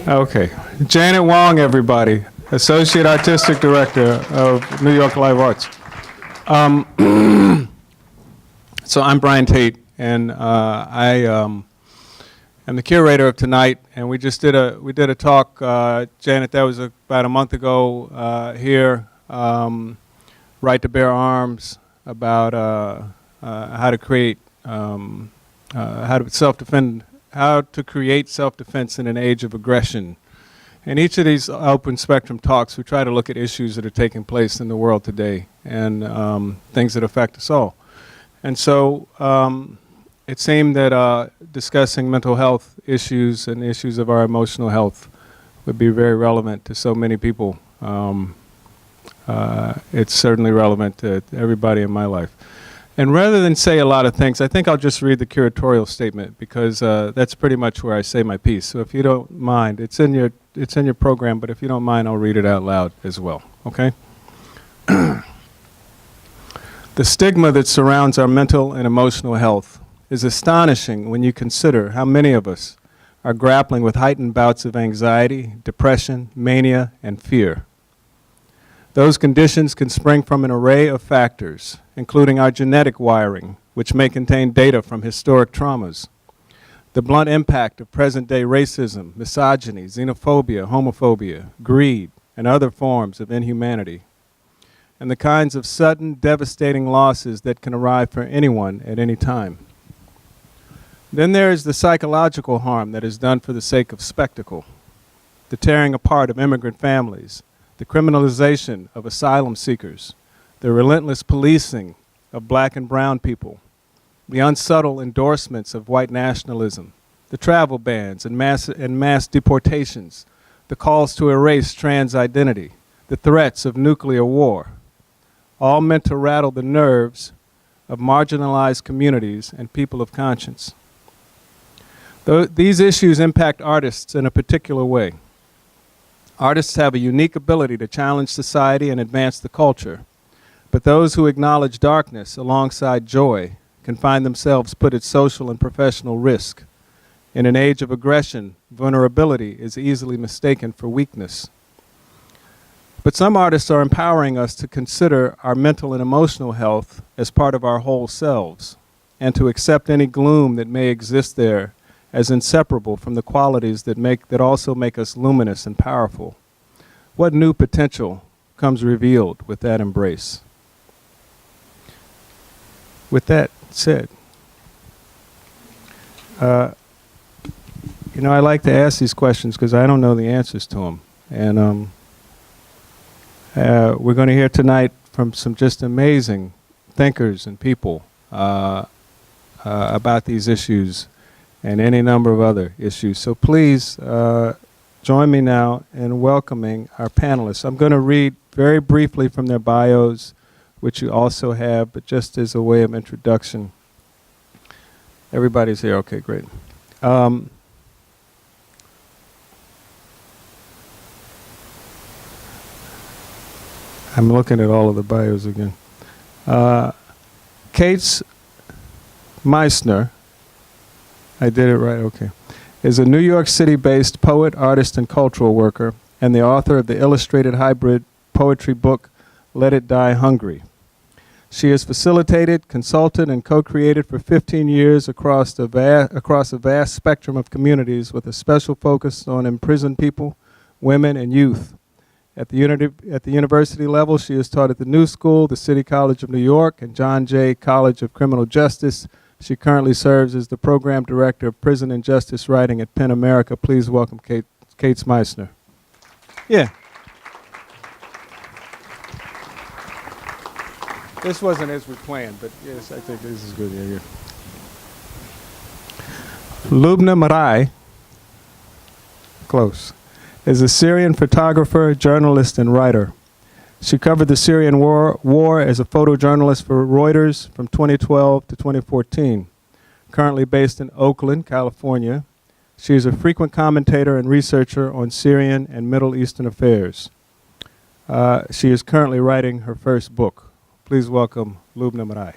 Okay. Janet Wong, everybody, Associate Artistic Director of New York Live Arts. So I'm Brian Tate, and I am the curator of tonight. And we did a talk, Janet. That was about a month ago here, Right to Bear Arms, about how to create how to create self-defense in an age of aggression. In each of these open spectrum talks, we try to look at issues that are taking place in the world today and things that affect us all. And so it seemed that discussing mental health issues and issues of our emotional health would be very relevant to so many people. It's certainly relevant to everybody in my life. And rather than say a lot of things, I think I'll just read the curatorial statement, because that's pretty much where I say my piece. So if you don't mind, it's in your program, but if you don't mind, I'll read it out loud as well, okay? The stigma that surrounds our mental and emotional health is astonishing when you consider how many of us are grappling with heightened bouts of anxiety, depression, mania, and fear. Those conditions can spring from an array of factors, including our genetic wiring, which may contain data from historic traumas, the blunt impact of present-day racism, misogyny, xenophobia, homophobia, greed, and other forms of inhumanity, and the kinds of sudden, devastating losses that can arrive for anyone at any time. Then there is the psychological harm that is done for the sake of spectacle, the tearing apart of immigrant families, the criminalization of asylum seekers, the relentless policing of black and brown people, the unsubtle endorsements of white nationalism, the travel bans and mass deportations, the calls to erase trans identity, the threats of nuclear war, all meant to rattle the nerves of marginalized communities and people of conscience. These issues impact artists in a particular way. Artists have a unique ability to challenge society and advance the culture, but those who acknowledge darkness alongside joy can find themselves put at social and professional risk. In an age of aggression, vulnerability is easily mistaken for weakness. But some artists are empowering us to consider our mental and emotional health as part of our whole selves, and to accept any gloom that may exist there as inseparable from the qualities that also make us luminous and powerful. What new potential comes revealed with that embrace? With that said, I like to ask these questions because I don't know the answers to them. And we're going to hear tonight from some just amazing thinkers and people about these issues and any number of other issues. So please join me now in welcoming our panelists. I'm going to read very briefly from their bios, which you also have, but just as a way of introduction. Everybody's here, okay, great. I'm looking at all of the bios again. Caits Meissner, I did it right, okay, is a New York City-based poet, artist, and cultural worker, and the author of the illustrated hybrid poetry book, Let It Die Hungry. She has facilitated, consulted, and co-created for 15 years across a vast spectrum of communities with a special focus on imprisoned people, women, and youth. At the university level, she has taught at the New School, the City College of New York, and John Jay College of Criminal Justice. She currently serves as the Program Director of Prison and Justice Writing at PEN America. Please welcome Caits Meissner. Yeah. This wasn't as we planned, but yes, I think this is good. Yeah, yeah. Loubna Mrie, close, is a Syrian photographer, journalist, and writer. She covered the Syrian war as a photojournalist for Reuters from 2012 to 2014. Currently based in Oakland, California, she is a frequent commentator and researcher on Syrian and Middle Eastern affairs. She is currently writing her first book. Please welcome Loubna Mrie.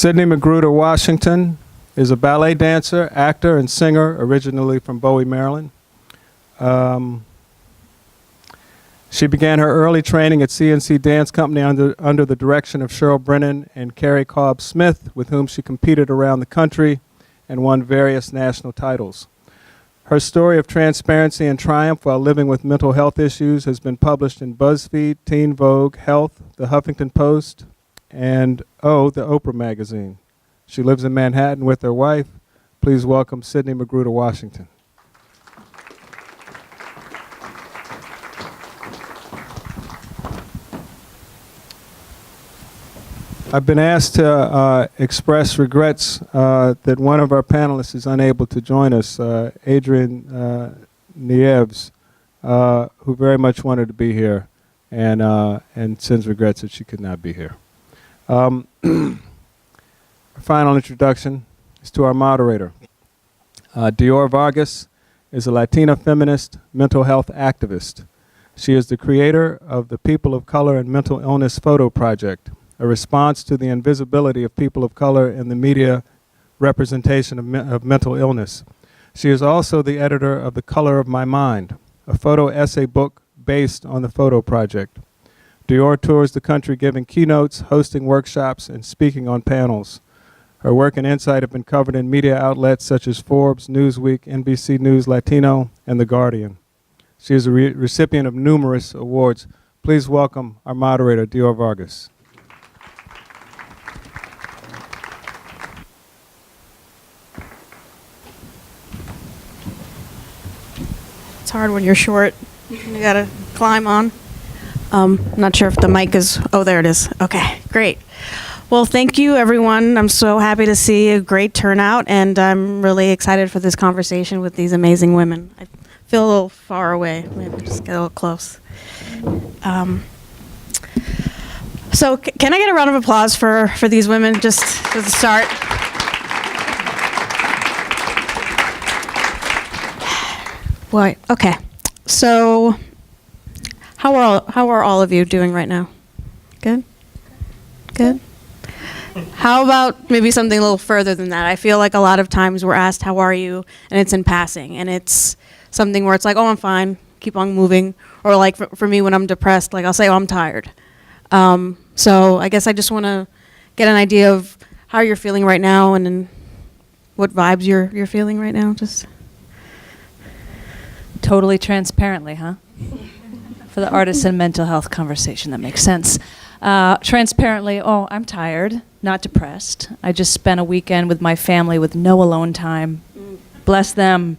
Sydney Magruder Washington is a ballet dancer, actor, and singer, originally from Bowie, Maryland. She began her early training at CNC Dance Company under the direction of Cheryl Brennan and Carrie Cobb Smith, with whom she competed around the country and won various national titles. Her story of transparency and triumph while living with mental health issues has been published in BuzzFeed, Teen Vogue, Health, The Huffington Post, and, the Oprah magazine. She lives in Manhattan with her wife. Please welcome Sydney Magruder Washington. I've been asked to express regrets that one of our panelists is unable to join us, Adrienne Nieves, who very much wanted to be here and sends regrets that she could not be here. Our final introduction is to our moderator. Dior Vargas is a Latina feminist mental health activist. She is the creator of the People of Color and Mental Illness Photo Project, a response to the invisibility of people of color in the media representation of mental illness. She is also the editor of The Color of My Mind, a photo essay book based on the photo project. Dior tours the country giving keynotes, hosting workshops, and speaking on panels. Her work and insight have been covered in media outlets such as Forbes, Newsweek, NBC News Latino, and The Guardian. She is a recipient of numerous awards. Please welcome our moderator, Dior Vargas. It's hard when you're short. You gotta climb on. Not sure if the mic is, there it is. Okay, great. Well, thank you, everyone. I'm so happy to see a great turnout, and I'm really excited for this conversation with these amazing women. I feel a little far away. Maybe just get a little close. So can I get a round of applause for these women, just to start? Boy, okay. So, how are all of you doing right now? Good? Good? How about maybe something a little further than that? I feel like a lot of times we're asked, how are you? And it's in passing. And it's something where it's like, I'm fine, keep on moving. Or like for me, when I'm depressed, like I'll say, I'm tired. So I guess I just want to get an idea of how you're feeling right now and then what vibes you're feeling right now. Just totally transparently, huh? For the artists and mental health conversation, that makes sense. Transparently, I'm tired, not depressed. I just spent a weekend with my family with no alone time. Bless them.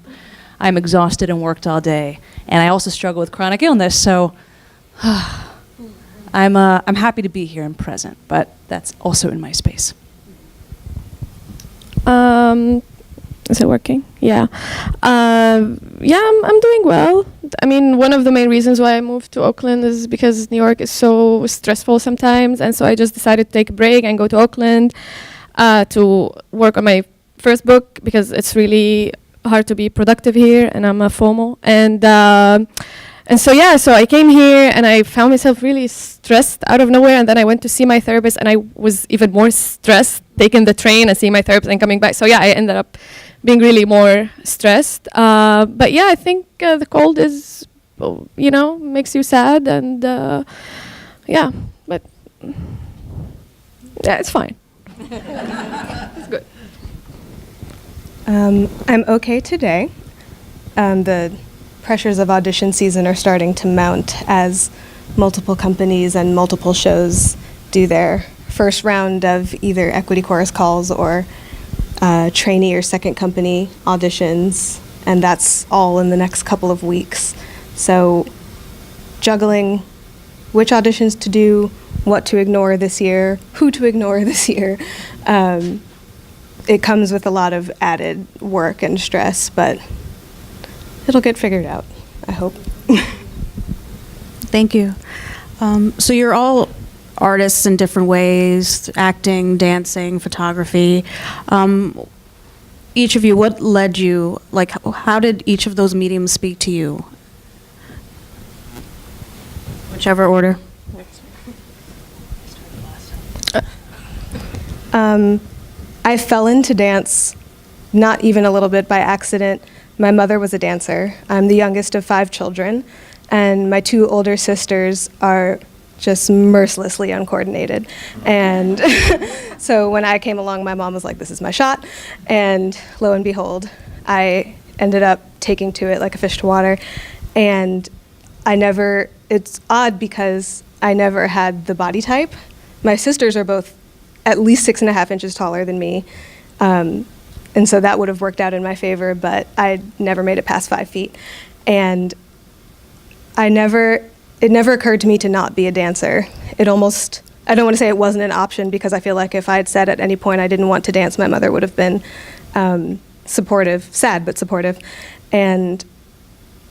I'm exhausted and worked all day. And I also struggle with chronic illness, so I'm happy to be here and present, but that's also in my space. Is it working? Yeah. I'm doing well. I mean, one of the main reasons why I moved to Oakland is because New York is so stressful sometimes, and so I just decided to take a break and go to Oakland to work on my first book, because it's really hard to be productive here, and I'm a FOMO. And so I came here and I found myself really stressed out of nowhere, and then I went to see my therapist, and I was even more stressed taking the train and seeing my therapist and coming back. So I ended up being really more stressed. But I think the cold is, makes you sad, and but it's fine. It's good. I'm okay today. The pressures of audition season are starting to mount as multiple companies and multiple shows do their first round of either equity chorus calls or trainee or second company auditions, and that's all in the next couple of weeks. So juggling which auditions to do, what to ignore this year, who to ignore this year, it comes with a lot of added work and stress, but it'll get figured out, I hope. Thank you. So you're all artists in different ways, acting, dancing, photography. Each of you, what led you, how did each of those mediums speak to you? Whichever order. I fell into dance not even a little bit by accident. My mother was a dancer. I'm the youngest of 5 children, and my 2 older sisters are just mercilessly uncoordinated. And so when I came along, my mom was like, this is my shot. And lo and behold, I ended up taking to it like a fish to water. And it's odd because I never had the body type. My sisters are both at least 6.5 inches taller than me. And so that would have worked out in my favor, but I never made it past 5 feet. And it never occurred to me to not be a dancer. I don't want to say it wasn't an option, because I feel like if I had said at any point I didn't want to dance, my mother would have been supportive, sad but supportive. And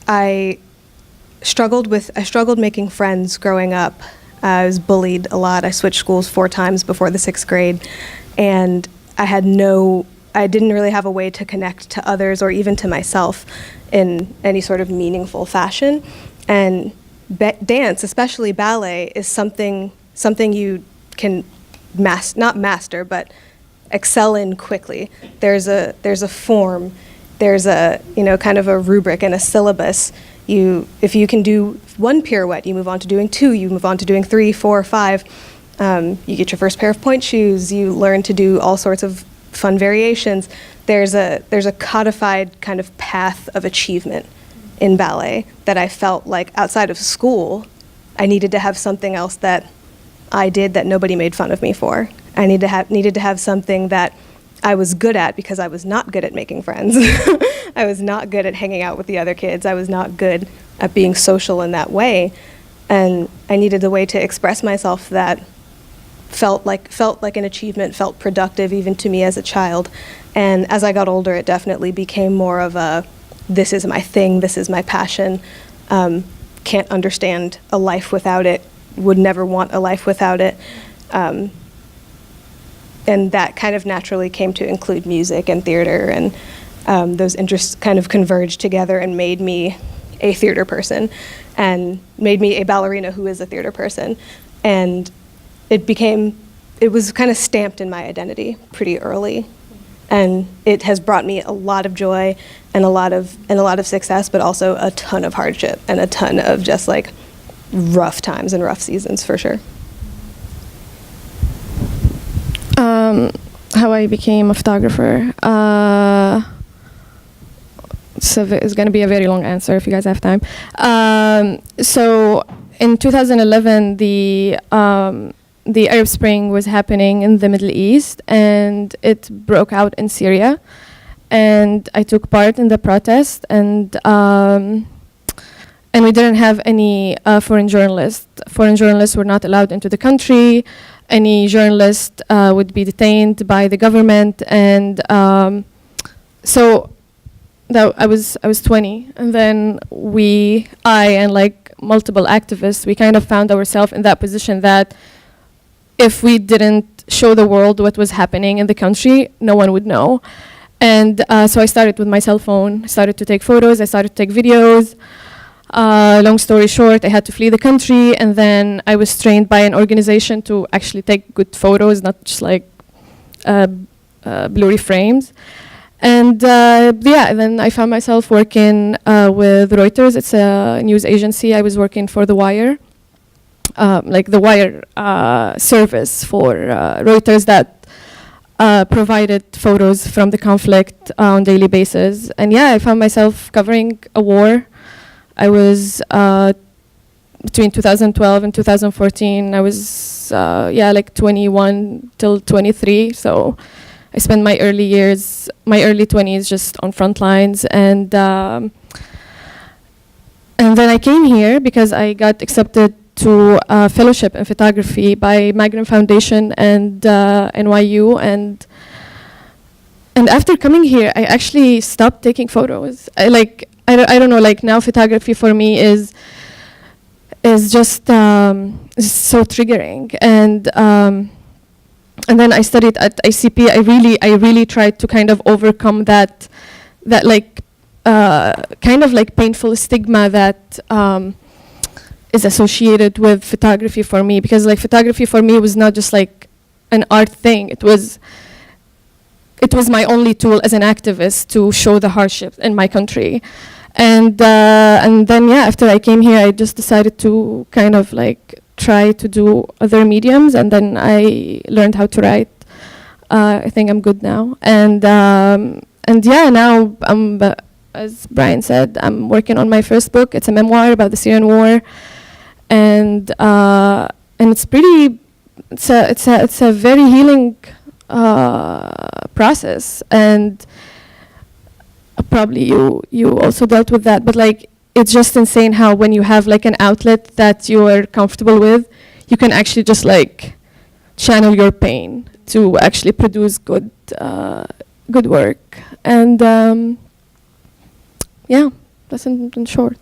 I struggled making friends growing up. I was bullied a lot. I switched schools 4 times before the 6th grade, and I didn't really have a way to connect to others or even to myself in any sort of meaningful fashion. And dance, especially ballet, is something you can not master, but excel in quickly. There's a form, there's a kind of a rubric and a syllabus. If you can do 1 pirouette, you move on to doing 2, you move on to doing 3, 4, 5. You get your first pair of pointe shoes. You learn to do all sorts of fun variations. There's a codified kind of path of achievement in ballet that I felt like outside of school, I needed to have something else that I did that nobody made fun of me for. I needed to have something that I was good at, because I was not good at making friends. I was not good at hanging out with the other kids. I was not good at being social in that way. And I needed a way to express myself that felt like an achievement, felt productive even to me as a child. And as I got older, it definitely became more of a, this is my thing, this is my passion. Can't understand a life without it, would never want a life without it. And that kind of naturally came to include music and theater, and those interests kind of converged together and made me a theater person, and made me a ballerina who is a theater person. And it was kind of stamped in my identity pretty early. And it has brought me a lot of joy and a lot of success, but also a ton of hardship and a ton of just like rough times and rough seasons for sure. How I became a photographer. So it's going to be a very long answer if you guys have time. So in 2011, the Arab Spring was happening in the Middle East, and it broke out in Syria. And I took part in the protest, and we didn't have any foreign journalists. Foreign journalists were not allowed into the country. Any journalist would be detained by the government, and so I was 20, and then I and like multiple activists, we kind of found ourselves in that position that if we didn't show the world what was happening in the country, no one would know. And so I started with my cell phone, started to take photos, I started to take videos. Long story short, I had to flee the country, and then I was trained by an organization to actually take good photos, not just like blurry frames. And then I found myself working with Reuters. It's a news agency. I was working for The Wire, like The Wire service for Reuters that provided photos from the conflict on a daily basis. And yeah, I found myself covering a war. I was between 2012 and 2014. I was like 21 till 23. So I spent my early 20s, just on front lines, and then I came here because I got accepted to a fellowship in photography by Magruder Foundation and NYU, and after coming here, I actually stopped taking photos. I don't know, like now photography for me is just so triggering, and then I studied at ICP. I really tried to kind of overcome that like kind of like painful stigma that is associated with photography for me, because like photography for me was not just like an art thing. It was it was my only tool as an activist to show the hardships in my country. And then, yeah, after I came here, I just decided to kind of like try to do other mediums, and then I learned how to write. I think I'm good now. And yeah, now as Brian said, I'm working on my first book. It's a memoir about the Syrian war, and it's pretty. It's a very healing process, and probably you also dealt with that. But like, it's just insane how when you have like an outlet that you are comfortable with, you can actually just like channel your pain to actually produce good work. And yeah, that's in short.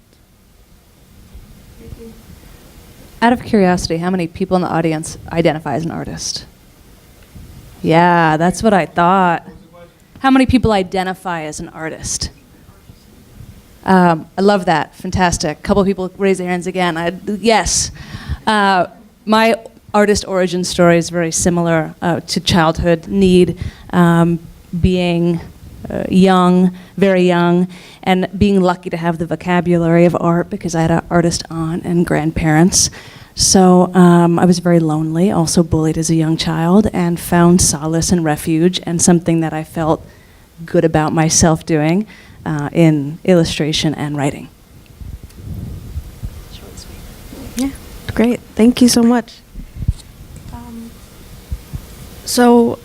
Out of curiosity, how many people in the audience identify as an artist? Yeah, that's what I thought. How many people identify as an artist? I love that. Fantastic. A couple of people raise their hands again. Yes. My artist origin story is very similar to childhood need, being young, very young, and being lucky to have the vocabulary of art because I had an artist aunt and grandparents. So I was very lonely, also bullied as a young child, and found solace and refuge and something that I felt good about myself doing in illustration and writing. Yeah, great. Thank you so much. So,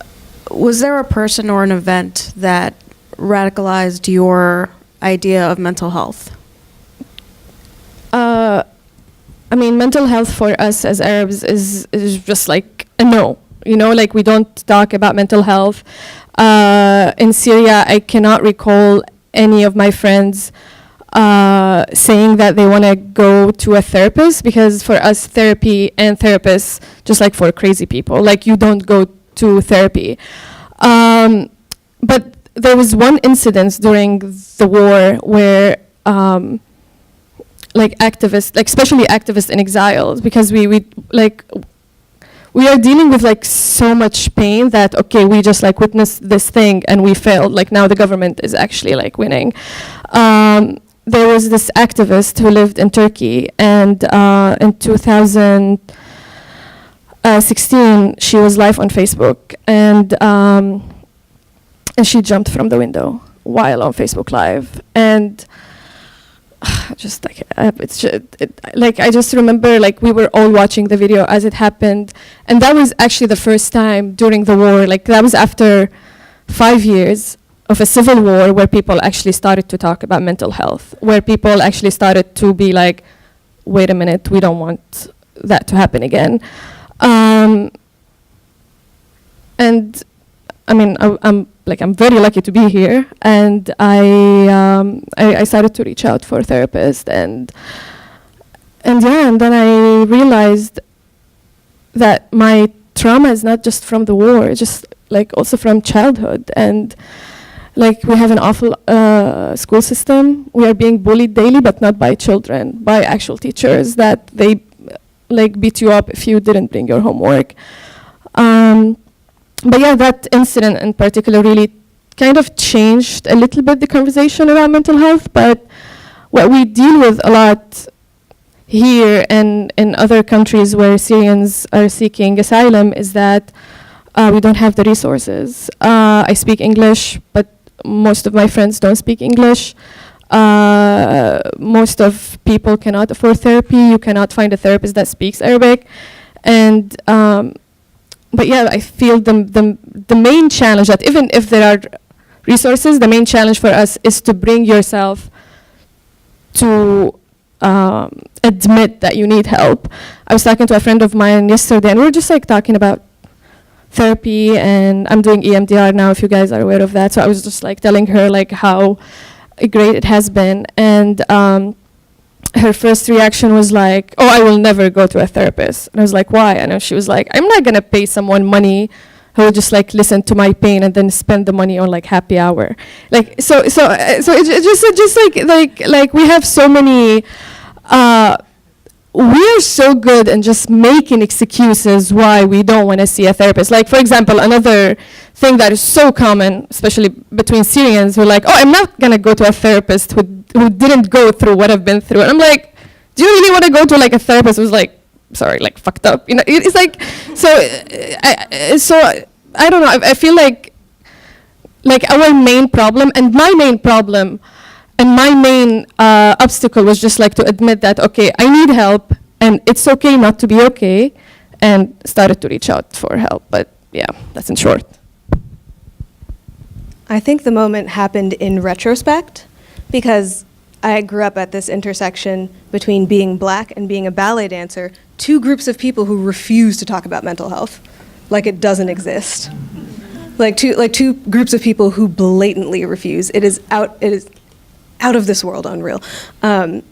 was there a person or an event that radicalized your idea of mental health? I mean, mental health for us as Arabs is just like a no. You know, like we don't talk about mental health. In Syria, I cannot recall any of my friends saying that they want to go to a therapist, because for us, therapy and therapists, just like for crazy people, like you don't go to therapy. But there was one incident during the war where like activists, like especially activists in exile, because we are dealing with like so much pain that, okay, we just like witnessed this thing and we failed. Like now the government is actually like winning. There was this activist who lived in Turkey, and in 2016 she was live on Facebook, and she jumped from the window while on Facebook Live, and just like like I just remember like we were all watching the video as it happened, and that was actually the first time during the war, like that was after 5 years of a civil war, where people actually started to talk about mental health, where people actually started to be like, wait a minute, we don't want that to happen again. And I mean, I'm very lucky to be here, and I started to reach out for a therapist, and yeah, and then I realized that my trauma is not just from the war, it's just like also from childhood, and like we have an awful school system. We are being bullied daily, but not by children, by actual teachers, that they like beat you up if you didn't bring your homework. But yeah, that incident in particular really kind of changed a little bit the conversation around mental health. But what we deal with a lot here and in other countries where Syrians are seeking asylum is that we don't have the resources. I speak English, but most of my friends don't speak English. Most of people cannot afford therapy. You cannot find a therapist that speaks Arabic. And but yeah, I feel the main challenge, that even if there are resources, the main challenge for us is to bring yourself to admit that you need help. I was talking to a friend of mine yesterday, and we were just like talking about therapy, and I'm doing EMDR now, if you guys are aware of that. So I was just like telling her like how great it has been, and her first reaction was like, oh, I will never go to a therapist. And I was like, why? And she was like, I'm not gonna pay someone money who will just like listen to my pain and then spend the money on like happy hour. Like so it's just like we have so many we're so good in just making excuses why we don't want to see a therapist. Like, for example, another thing that is so common, especially between Syrians, we're like, oh, I'm not going to go to a therapist who didn't go through what I've been through. And I'm like, do you really want to go to like a therapist who's like, sorry, like fucked up? You know, it's like, so I don't know. I feel like our main problem, and my main problem, and my main obstacle was just like to admit that, okay, I need help, and it's okay not to be okay, and started to reach out for help. But yeah, that's in short. I think the moment happened in retrospect, because I grew up at this intersection between being black and being a ballet dancer, two groups of people who refuse to talk about mental health, like it doesn't exist. Like two groups of people who blatantly refuse. It is out of this world, unreal. And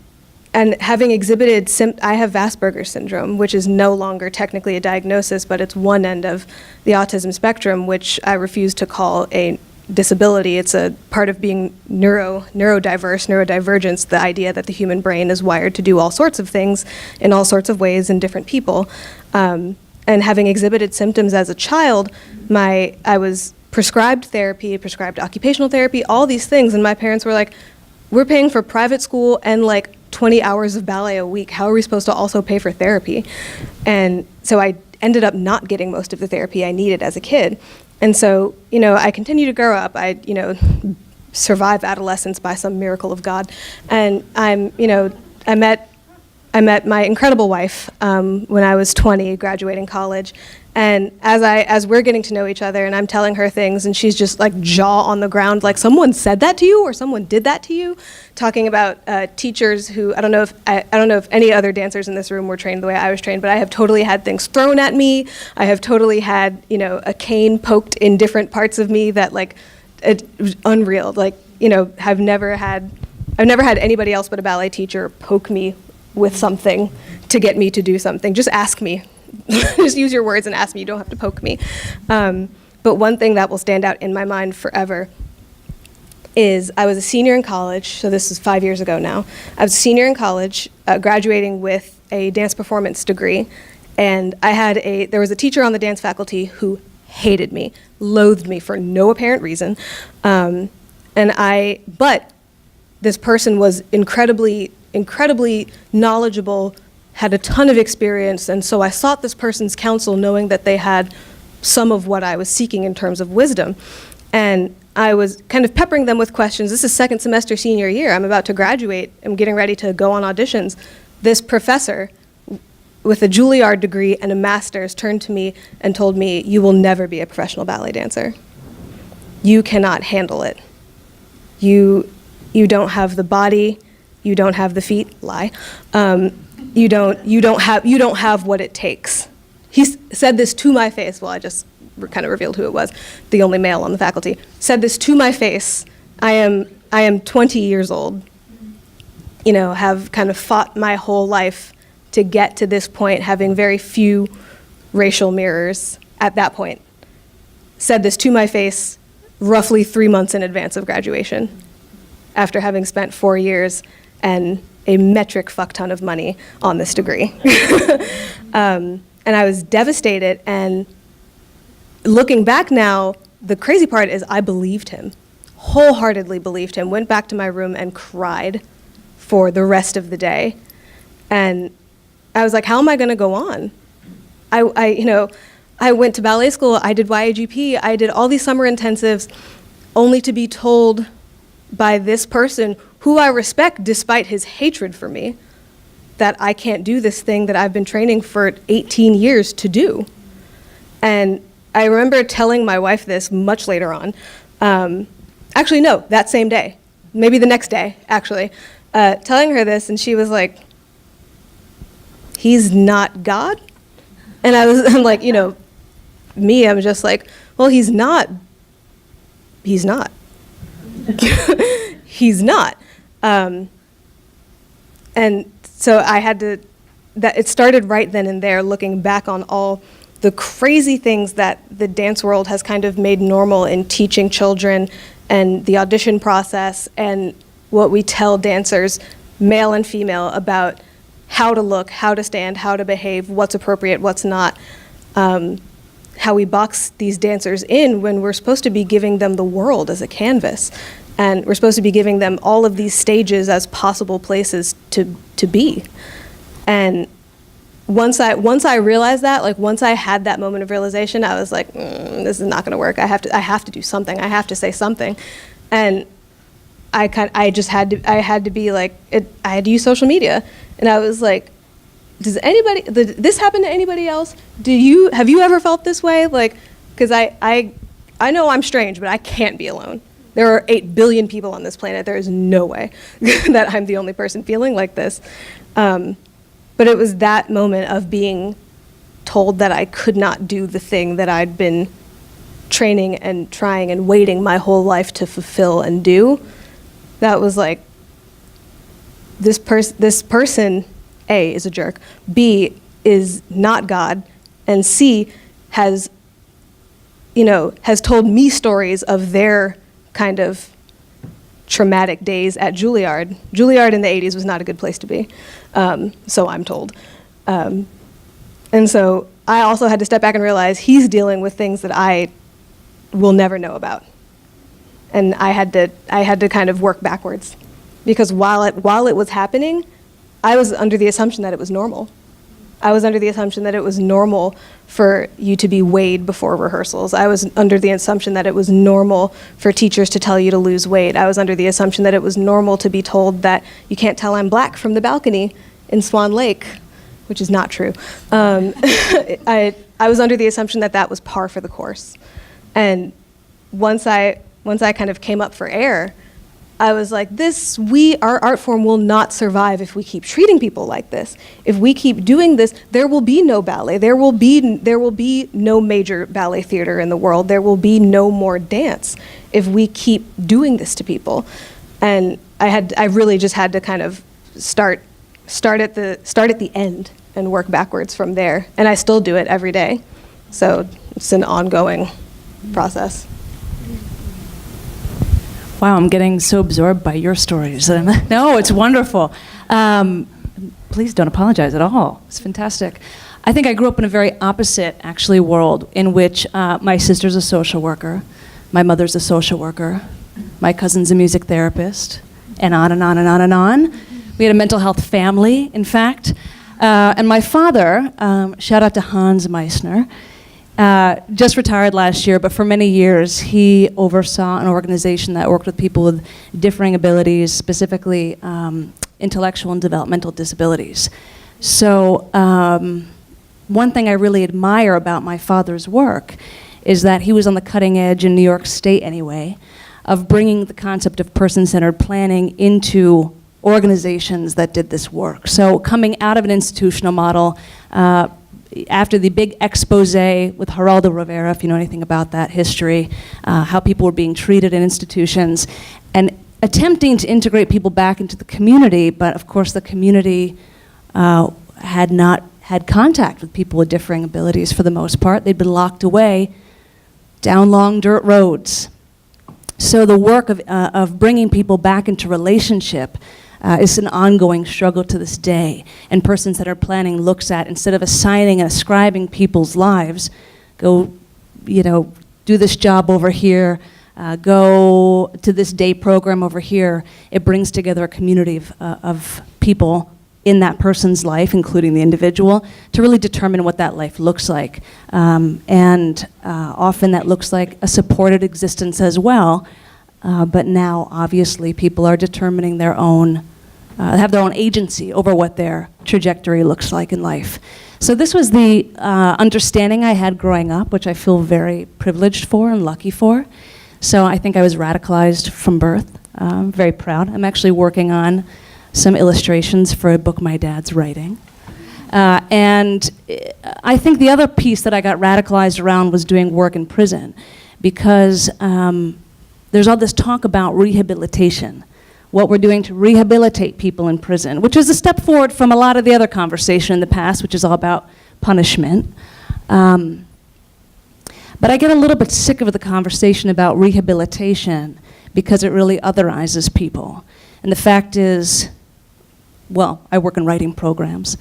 having exhibited, I have Asperger's syndrome, which is no longer technically a diagnosis, but it's one end of the autism spectrum, which I refuse to call a disability. It's a part of being neurodivergence, the idea that the human brain is wired to do all sorts of things in all sorts of ways in different people. And having exhibited symptoms as a child, I was prescribed therapy, prescribed occupational therapy, all these things, and my parents were like, we're paying for private school and like 20 hours of ballet a week. How are we supposed to also pay for therapy? And so I ended up not getting most of the therapy I needed as a kid. And so, I continue to grow up. I, survive adolescence by some miracle of God. And I met my incredible wife when I was 20, graduating college. And as we're getting to know each other, and I'm telling her things, and she's just like jaw on the ground, like someone said that to you or someone did that to you, talking about teachers who I don't know if any other dancers in this room were trained the way I was trained, but I have totally had things thrown at me. I have totally had a cane poked in different parts of me that like it was unreal. Like I've never had anybody else but a ballet teacher poke me with something to get me to do something. Just ask me. Just use your words and ask me. You don't have to poke me. But one thing that will stand out in my mind forever is I was a senior in college, so this is 5 years ago now. I was a senior in college, graduating with a dance performance degree, and there was a teacher on the dance faculty who hated me, loathed me for no apparent reason, but this person was incredibly knowledgeable, had a ton of experience, and so I sought this person's counsel knowing that they had some of what I was seeking in terms of wisdom. And I was kind of peppering them with questions. This is second semester senior year. I'm about to graduate. I'm getting ready to go on auditions. This professor with a Juilliard degree and a master's turned to me and told me, you will never be a professional ballet dancer. You cannot handle it. You don't have the body, you don't have the feet, lie. You don't have what it takes. He said this to my face. Well, I just kind of revealed who it was, the only male on the faculty. Said this to my face. I am 20 years old. Have kind of fought my whole life to get to this point, having very few racial mirrors at that point. Said this to my face roughly 3 months in advance of graduation, after having spent 4 years and a metric fuck ton of money on this degree. And I was devastated, and looking back now, the crazy part is I believed him, wholeheartedly believed him, went back to my room and cried for the rest of the day. And I was like, how am I gonna go on? I went to ballet school, I did YAGP, I did all these summer intensives, only to be told by this person who I respect despite his hatred for me, that I can't do this thing that I've been training for 18 years to do. And I remember telling my wife this much later on. Actually, no, that same day, maybe the next day, actually, telling her this, and she was like, he's not God? And I'm like, I'm just like, well, he's not. He's not. He's not. And so I had to, it started right then and there, looking back on all the crazy things that the dance world has kind of made normal in teaching children, and the audition process, and what we tell dancers, male and female, about how to look, how to stand, how to behave, what's appropriate, what's not, how we box these dancers in when we're supposed to be giving them the world as a canvas. And we're supposed to be giving them all of these stages as possible places to be. And once I realized that, like once I had that moment of realization, I was like, this is not gonna work. I have to do something. I have to say something. And I had to be like, I had to use social media. And I was like, does this happen to anybody else? Have you ever felt this way? Like, because I know I'm strange, but I can't be alone. There are 8 billion people on this planet. There is no way that I'm the only person feeling like this. But it was that moment of being told that I could not do the thing that I'd been training and trying and waiting my whole life to fulfill and do. That was like, this person, A, is a jerk, B, is not God, and C, has told me stories of their kind of traumatic days at Juilliard. Juilliard in the 80s was not a good place to be, so I'm told. And so I also had to step back and realize he's dealing with things that I will never know about. And I had to kind of work backwards, because while it was happening, I was under the assumption that it was normal. I was under the assumption that it was normal for you to be weighed before rehearsals. I was under the assumption that it was normal for teachers to tell you to lose weight. I was under the assumption that it was normal to be told that you can't tell I'm black from the balcony in Swan Lake, which is not true. I was under the assumption that that was par for the course. And once I kind of came up for air, I was like, our art form will not survive if we keep treating people like this. If we keep doing this, there will be no ballet. There will be no major ballet theater in the world. There will be no more dance if we keep doing this to people. And I really just had to kind of start at the end and work backwards from there. And I still do it every day. So it's an ongoing process. Wow, I'm getting so absorbed by your stories. No, it's wonderful. Please don't apologize at all. It's fantastic. I think I grew up in a very opposite, actually, world in which my sister's a social worker, my mother's a social worker, my cousin's a music therapist, and on and on and on and on. We had a mental health family, in fact. And my father, shout out to Caits Meissner, just retired last year, but for many years he oversaw an organization that worked with people with differing abilities, specifically intellectual and developmental disabilities. So one thing I really admire about my father's work is that he was on the cutting edge in New York State anyway, of bringing the concept of person-centered planning into organizations that did this work. So coming out of an institutional model, after the big expose with Geraldo Rivera, if you know anything about that history, how people were being treated in institutions, and attempting to integrate people back into the community, but of course the community had not had contact with people with differing abilities for the most part. They'd been locked away down long dirt roads. So the work of bringing people back into relationship is an ongoing struggle to this day. And person-centered planning looks at, instead of assigning and ascribing people's lives, go, do this job over here, go to this day program over here, it brings together a community of people in that person's life, including the individual, to really determine what that life looks like. And often that looks like a supported existence as well. But now, obviously, people are determining their own, have their own agency over what their trajectory looks like in life. So this was the understanding I had growing up, which I feel very privileged for and lucky for. So I think I was radicalized from birth. I'm very proud. I'm actually working on some illustrations for a book my dad's writing. And I think the other piece that I got radicalized around was doing work in prison, because there's all this talk about rehabilitation, what we're doing to rehabilitate people in prison, which is a step forward from a lot of the other conversation in the past, which is all about punishment. But I get a little bit sick of the conversation about rehabilitation because it really otherizes people. And the fact is, well, I work in writing programs.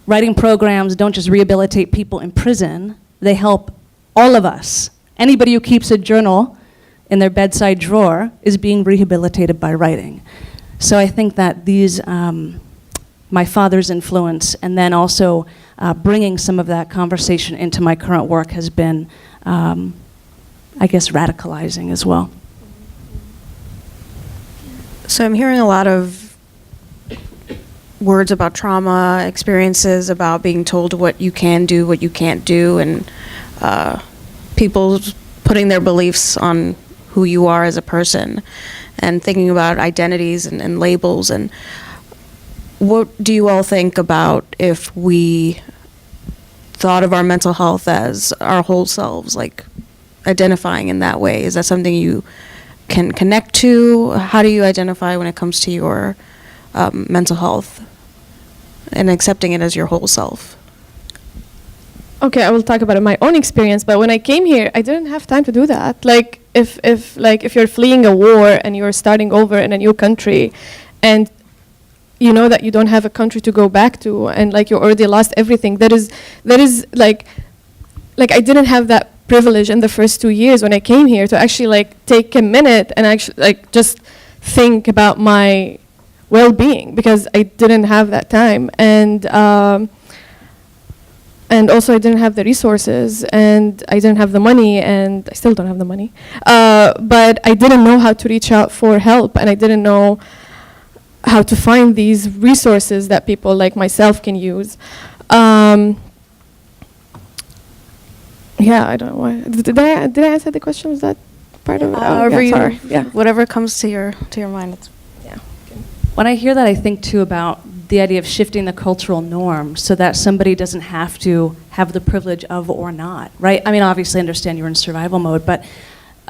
Writing programs don't just rehabilitate people in prison, they help all of us. Anybody who keeps a journal in their bedside drawer is being rehabilitated by writing. So I think that these, my father's influence, and then also bringing some of that conversation into my current work has been, I guess, radicalizing as well. So I'm hearing a lot of words about trauma, experiences about being told what you can do, what you can't do, and people putting their beliefs on who you are as a person, and thinking about identities and labels. And what do you all think about if we thought of our mental health as our whole selves, like identifying in that way? Is that something you can connect to? How do you identify when it comes to your mental health and accepting it as your whole self? Okay, I will talk about my own experience, but when I came here, I didn't have time to do that. Like, if you're fleeing a war and you're starting over in a new country, and you know that you don't have a country to go back to, and like you already lost everything, that is like I didn't have that privilege in the first 2 years when I came here to actually like take a minute and actually like just think about my well-being, because I didn't have that time. And also I didn't have the resources, and I didn't have the money, and I still don't have the money. But I didn't know how to reach out for help, and I didn't know how to find these resources that people like myself can use. Yeah, I don't know why. Did I answer the question? Was that part of it? Sorry. Yeah. Whatever comes to your mind. It's When I hear that, I think too about the idea of shifting the cultural norm so that somebody doesn't have to have the privilege of or not, right? I mean, obviously I understand you're in survival mode, but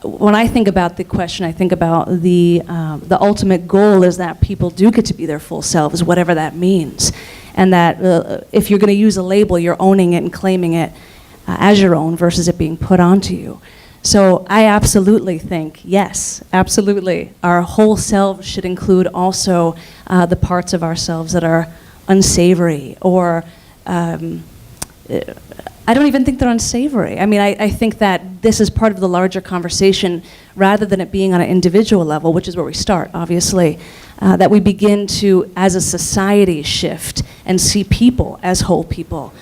when I think about the question, I think about the ultimate goal is that people do get to be their full selves, whatever that means. And that if you're going to use a label, you're owning it and claiming it as your own versus it being put onto you. So I absolutely think, yes, absolutely, our whole selves should include also the parts of ourselves that are unsavory, or I don't even think they're unsavory. I mean, I think that this is part of the larger conversation, rather than it being on an individual level, which is where we start, obviously, that we begin to, as a society, shift and see people as whole people,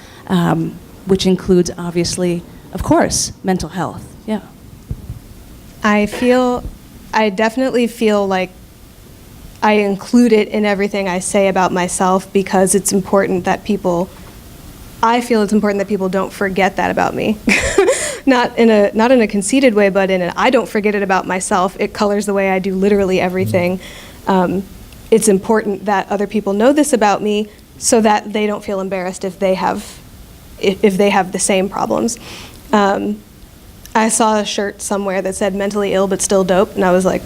which includes, obviously, of course, mental health. Yeah. I definitely feel like I include it in everything I say about myself, because it's important that I feel it's important that people don't forget that about me. not in a conceited way, but in an I don't forget it about myself. It colors the way I do literally everything. It's important that other people know this about me, so that they don't feel embarrassed if they have the same problems. I saw a shirt somewhere that said mentally ill but still dope, and I was like,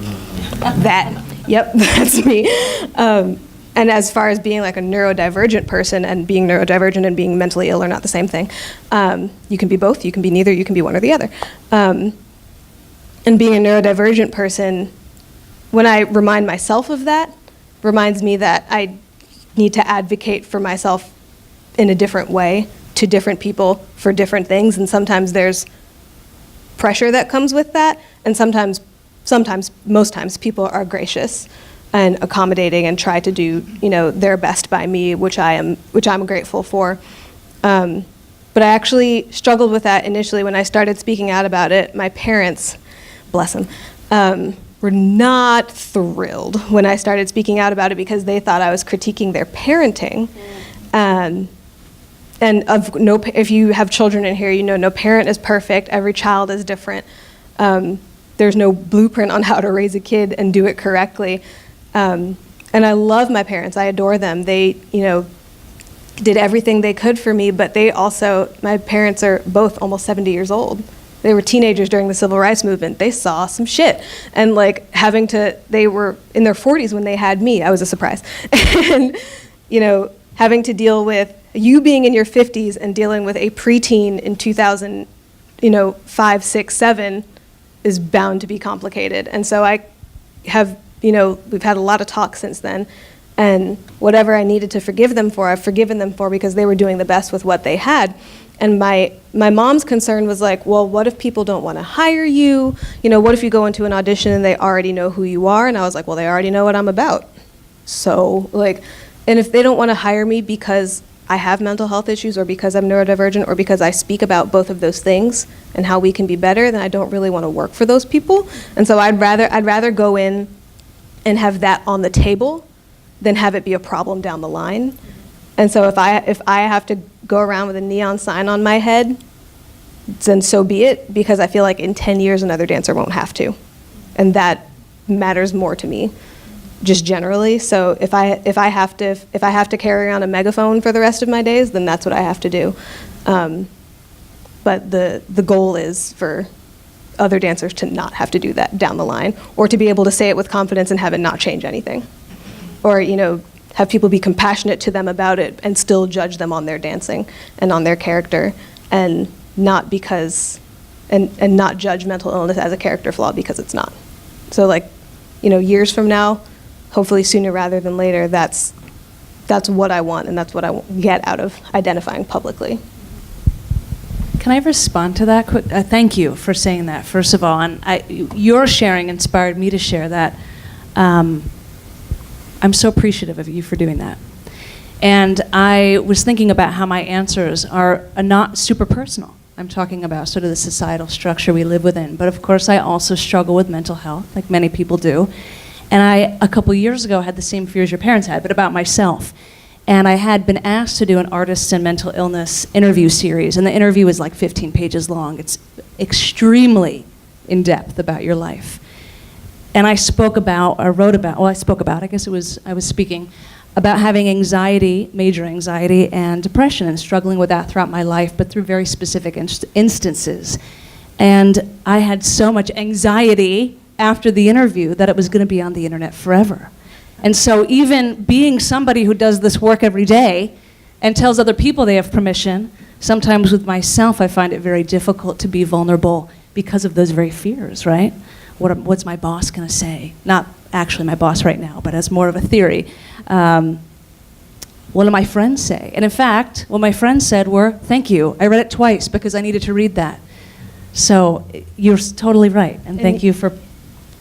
yep, that's me. And as far as being like a neurodivergent person, and being neurodivergent and being mentally ill are not the same thing. You can be both, you can be neither, you can be one or the other. And being a neurodivergent person, when I remind myself of that, reminds me that I need to advocate for myself in a different way to different people for different things, and sometimes there's pressure that comes with that, and sometimes, most times, people are gracious and accommodating and try to do, their best by me, which I'm grateful for. But I actually struggled with that initially when I started speaking out about it. My parents, bless them, were not thrilled when I started speaking out about it, because they thought I was critiquing their parenting. And if you have children in here, no parent is perfect. Every child is different. There's no blueprint on how to raise a kid and do it correctly. And I love my parents. I adore them. They, did everything they could for me, but my parents are both almost 70 years old. They were teenagers during the Civil Rights Movement. They saw some shit. And they were in their 40s when they had me. I was a surprise. And, having to deal with you being in your 50s and dealing with a preteen in 2005, 6, 7 is bound to be complicated. And so we've had a lot of talk since then. And whatever I needed to forgive them for, I've forgiven them for because they were doing the best with what they had. And my mom's concern was like, well, what if people don't want to hire you? You know, what if you go into an audition and they already know who you are? And I was like, well, they already know what I'm about. So, like, and if they don't want to hire me because I have mental health issues or because I'm neurodivergent or because I speak about both of those things and how we can be better, then I don't really want to work for those people. And so I'd rather go in and have that on the table than have it be a problem down the line. And so if I have to go around with a neon sign on my head, then so be it, because I feel like in 10 years another dancer won't have to. And that matters more to me, just generally. So if I have to carry around a megaphone for the rest of my days, then that's what I have to do. But the goal is for other dancers to not have to do that down the line, or to be able to say it with confidence and have it not change anything. Or, you know, have people be compassionate to them about it and still judge them on their dancing and on their character, and not because, and not judge mental illness as a character flaw because it's not. So, like, you know, years from now, hopefully sooner rather than later, that's what I want, and that's what I get out of identifying publicly. Can I respond to that quick? Thank you for saying that, first of all. And your sharing inspired me to share that. I'm so appreciative of you for doing that. And I was thinking about how my answers are not super personal. I'm talking about sort of the societal structure we live within. But of course, I also struggle with mental health, like many people do. And I, a couple years ago, had the same fears your parents had, but about myself. And I had been asked to do an artist and mental illness interview series. And the interview was like 15 pages long. It's extremely in-depth about your life. And I spoke about, or wrote about, well, I spoke about, I guess it was, I was speaking about having anxiety, major anxiety, and depression, and struggling with that throughout my life, but through very specific instances. And I had so much anxiety after the interview that it was going to be on the internet forever. And so even being somebody who does this work every day and tells other people they have permission, sometimes with myself I find it very difficult to be vulnerable because of those very fears, right? What's my boss going to say? Not actually my boss right now, but as more of a theory. What do my friends say? And in fact, what my friends said were, thank you. I read it twice because I needed to read that. So you're totally right. And thank you for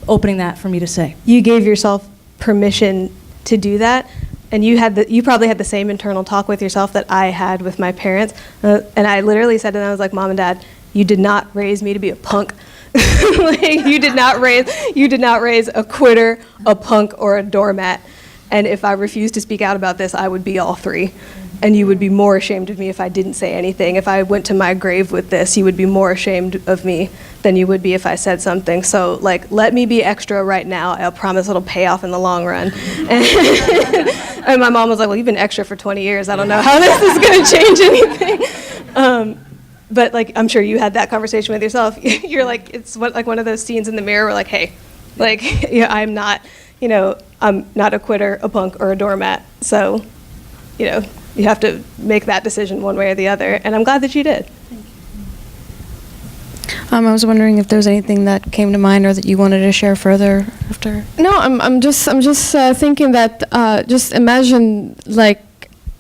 opening that for me to say. You gave yourself permission to do that. And you probably had the same internal talk with yourself that I had with my parents. And I literally said to them, I was like, Mom and Dad, you did not raise me to be a punk. Like, you did not raise a quitter, a punk, or a doormat. And if I refused to speak out about this, I would be all three. And you would be more ashamed of me if I didn't say anything. If I went to my grave with this, you would be more ashamed of me than you would be if I said something. So, like, let me be extra right now. I'll promise it'll pay off in the long run. And my mom was like, well, you've been extra for 20 years. I don't know how this is going to change anything. But, like, I'm sure you had that conversation with yourself. You're like, it's like one of those scenes in the mirror where, like, hey, like, yeah, I'm not a quitter, a punk, or a doormat. So, you have to make that decision one way or the other. And I'm glad that you did. I was wondering if there was anything that came to mind or that you wanted to share further after. No, I'm just thinking that just imagine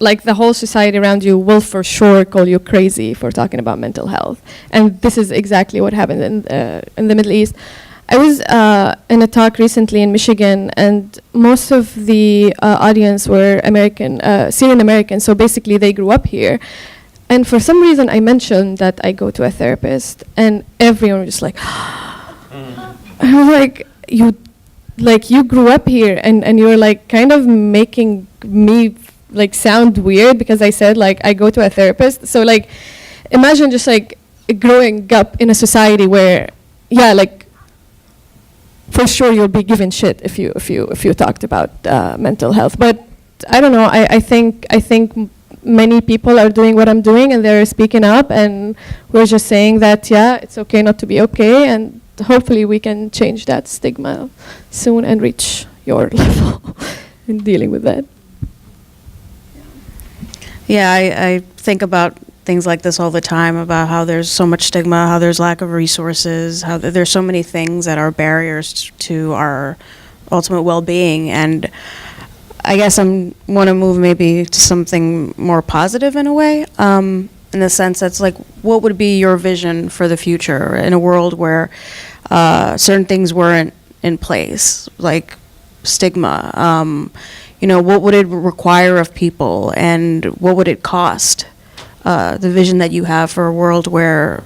like the whole society around you will for sure call you crazy for talking about mental health, and this is exactly what happened in the Middle East. I was in a talk recently in Michigan, and most of the audience were American, Syrian American, so basically they grew up here. And for some reason I mentioned that I go to a therapist, and everyone was just like, I was like, you grew up here, and you're like kind of making me like sound weird because I said like I go to a therapist. So like imagine just like growing up in a society where, yeah, like for sure you'll be given shit if you talked about mental health. But I don't know, I think many people are doing what I'm doing, and they're speaking up, and we're just saying that, yeah, it's okay not to be okay, and hopefully we can change that stigma soon and reach your level in dealing with that. Yeah, I think about things like this all the time, about how there's so much stigma, how there's lack of resources, how there's so many things that are barriers to our ultimate well-being. And I guess I want to move maybe to something more positive in a way, in the sense that's like, what would be your vision for the future in a world where certain things weren't in place, like stigma? What would it require of people, and what would it cost? The vision that you have for a world where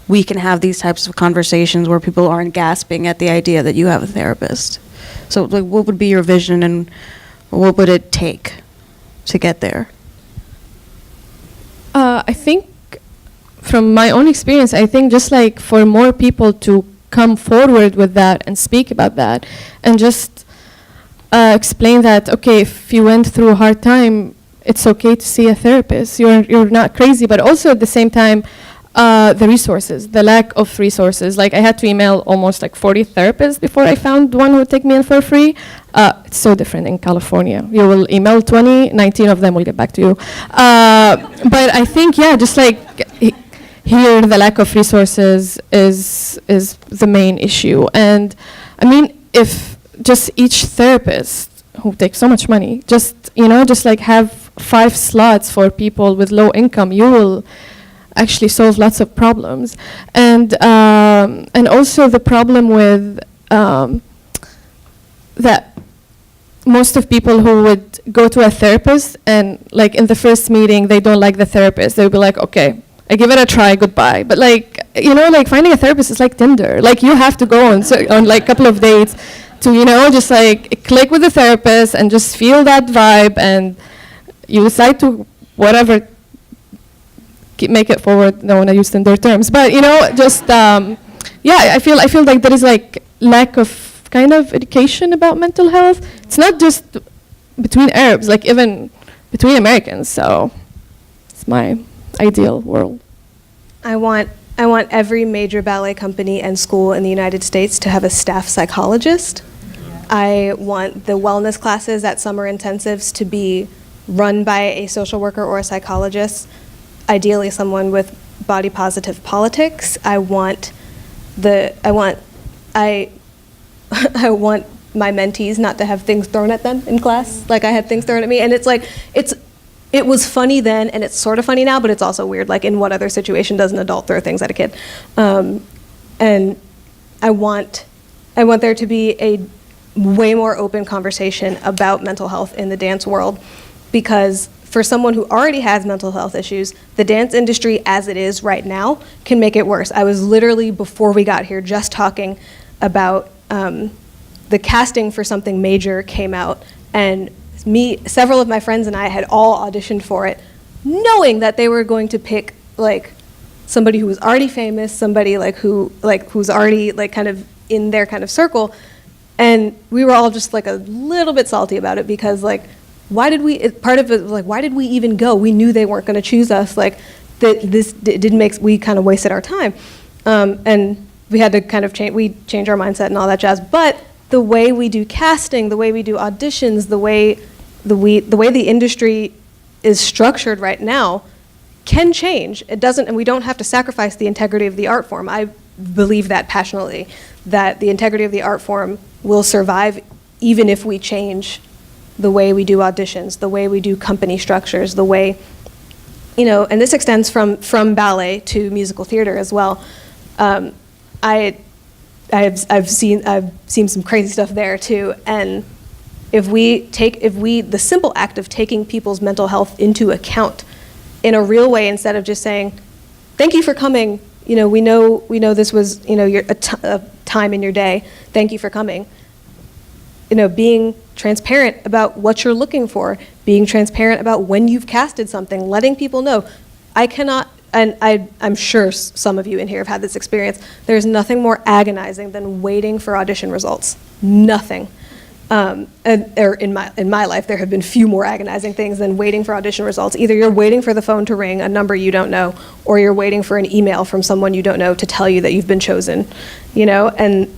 we can have these types of conversations where people aren't gasping at the idea that you have a therapist. So, like, what would be your vision, and what would it take to get there? I think from my own experience, I think just like for more people to come forward with that and speak about that and just explain that, okay, if you went through a hard time, it's okay to see a therapist. You're not crazy, but also at the same time, the resources, the lack of resources. Like I had to email almost like 40 therapists before I found one who would take me in for free. It's so different in California. You will email 20, 19 of them will get back to you. But I think, yeah, just like here, the lack of resources is the main issue. And I mean, if just each therapist who takes so much money, just like have 5 slots for people with low income, you will actually solve lots of problems. And also the problem with that most of people who would go to a therapist and like in the first meeting they don't like the therapist, they'll be like, okay, I give it a try, goodbye. But like, like finding a therapist is like Tinder. Like you have to go on like a couple of dates to, just like click with the therapist and just feel that vibe, and you decide to whatever, make it forward. Don't want to use Tinder terms, but just I feel like there is like lack of kind of education about mental health. It's not just between Arabs, like even between Americans. So it's my ideal world. I want every major ballet company and school in the United States to have a staff psychologist. I want the wellness classes at summer intensives to be run by a social worker or a psychologist, ideally someone with body positive politics. I want my mentees not to have things thrown at them in class, like I had things thrown at me. And it's like, it was funny then, and it's sort of funny now, but it's also weird. Like, in what other situation does an adult throw things at a kid? And I want there to be a way more open conversation about mental health in the dance world, because for someone who already has mental health issues, the dance industry as it is right now can make it worse. I was literally, before we got here, just talking about the casting for something major came out, and several of my friends and I had all auditioned for it, knowing that they were going to pick like somebody who was already famous, somebody who's already like kind of in their kind of circle, and we were all just like a little bit salty about it, because like, why did we? Part of it was like, why did we even go? We knew they weren't going to choose us. Like, we kind of wasted our time, and we had to kind of change our mindset and all that jazz. But the way we do casting, the way we do auditions, the way the industry is structured right now can change. It doesn't, and we don't have to sacrifice the integrity of the art form. I believe that passionately, that the integrity of the art form will survive even if we change the way we do auditions, the way we do company structures, the way, and this extends from ballet to musical theater as well. I've seen some crazy stuff there too, and if the simple act of taking people's mental health into account in a real way, instead of just saying, thank you for coming, we know this was, a time in your day, thank you for coming. Being transparent about what you're looking for, being transparent about when you've casted something, letting people know. I cannot, and I'm sure some of you in here have had this experience, there's nothing more agonizing than waiting for audition results. Nothing. Or in my life, there have been few more agonizing things than waiting for audition results. Either you're waiting for the phone to ring, a number you don't know, or you're waiting for an email from someone you don't know to tell you that you've been chosen, and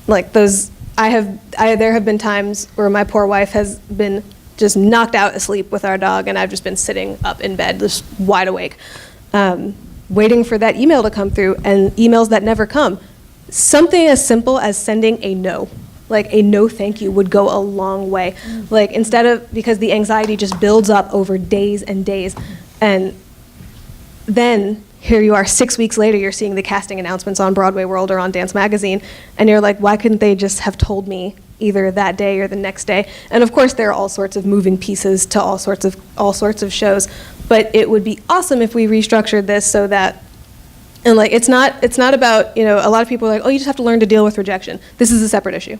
like those, there have been times where my poor wife has been just knocked out asleep with our dog, and I've just been sitting up in bed, just wide awake, waiting for that email to come through, and emails that never come. Something as simple as sending a no like a no thank you would go a long way. Like instead of, because the anxiety just builds up over days and days, and then here you are 6 weeks later, you're seeing the casting announcements on Broadway World or on Dance Magazine, and you're like, why couldn't they just have told me either that day or the next day? And of course there are all sorts of moving pieces to all sorts of shows, but it would be awesome if we restructured this so that, and like it's not about, you know, a lot of people are like, oh, you just have to learn to deal with rejection. This is a separate issue.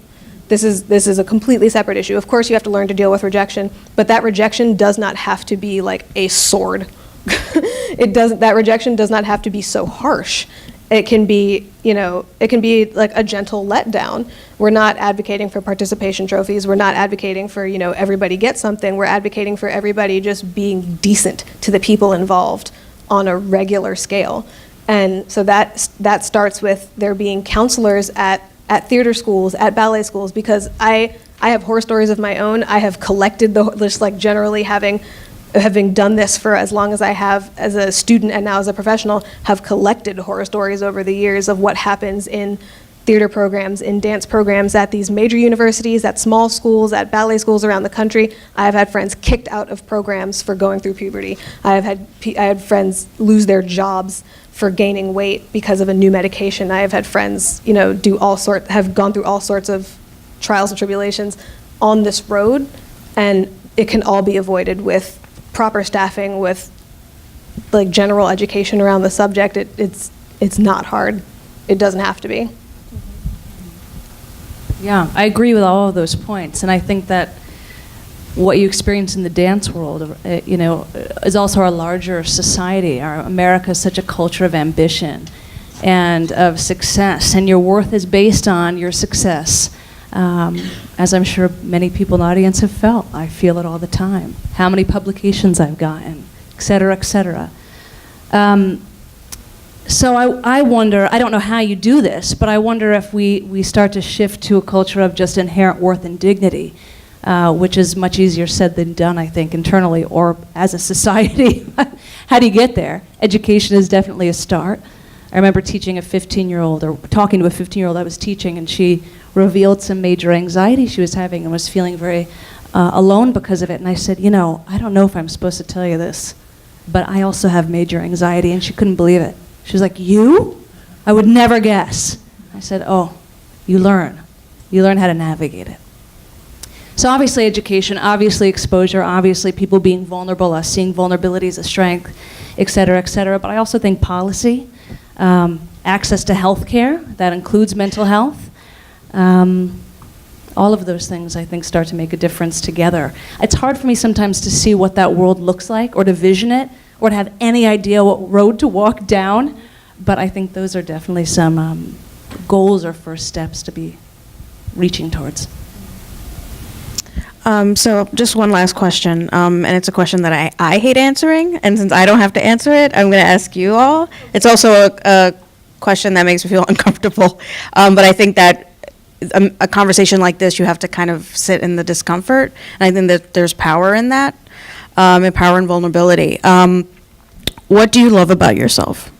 This is a completely separate issue. Of course you have to learn to deal with rejection, but that rejection does not have to be like a sword. That rejection does not have to be so harsh. It can be, you know, it can be like a gentle letdown. We're not advocating for participation trophies. We're not advocating for, you know, everybody gets something. We're advocating for everybody just being decent to the people involved on a regular scale. And so that starts with there being counselors at theater schools, at ballet schools, because I have horror stories of my own. I have collected just like generally having done this for as long as I have as a student and now as a professional, have collected horror stories over the years of what happens in theater programs, in dance programs at these major universities, at small schools, at ballet schools around the country. I have had friends kicked out of programs for going through puberty. I had friends lose their jobs for gaining weight because of a new medication. I have had friends, you know, have gone through all sorts of trials and tribulations on this road, and it can all be avoided with proper staffing, with like general education around the subject. It's not hard. It doesn't have to be. Yeah, I agree with all of those points, and I think that what you experience in the dance world, you know, is also our larger society. America is such a culture of ambition and of success, and your worth is based on your success. As I'm sure many people in the audience have felt. I feel it all the time. How many publications I've gotten, et cetera, et cetera. So I wonder, I don't know how you do this, but I wonder if we start to shift to a culture of just inherent worth and dignity, which is much easier said than done, I think, internally or as a society. How do you get there? Education is definitely a start. I remember teaching a 15-year-old, or talking to a 15-year-old I was teaching, and she revealed some major anxiety she was having and was feeling very alone because of it. And I said, you know, I don't know if I'm supposed to tell you this, but I also have major anxiety. And she couldn't believe it. She was like, you? I would never guess. I said, oh, you learn. You learn how to navigate it. So obviously education, obviously exposure, obviously people being vulnerable, us seeing vulnerability as a strength, et cetera, et cetera. But I also think policy, access to health care, that includes mental health. All of those things, I think, start to make a difference together. It's hard for me sometimes to see what that world looks like, or to vision it, or to have any idea what road to walk down, but I think those are definitely some goals or first steps to be reaching towards. So just one last question, and it's a question that I hate answering, and since I don't have to answer it, I'm going to ask you all. It's also a question that makes me feel uncomfortable, but I think that a conversation like this, you have to kind of sit in the discomfort, and I think that there's power in that, and power and vulnerability. What do you love about yourself?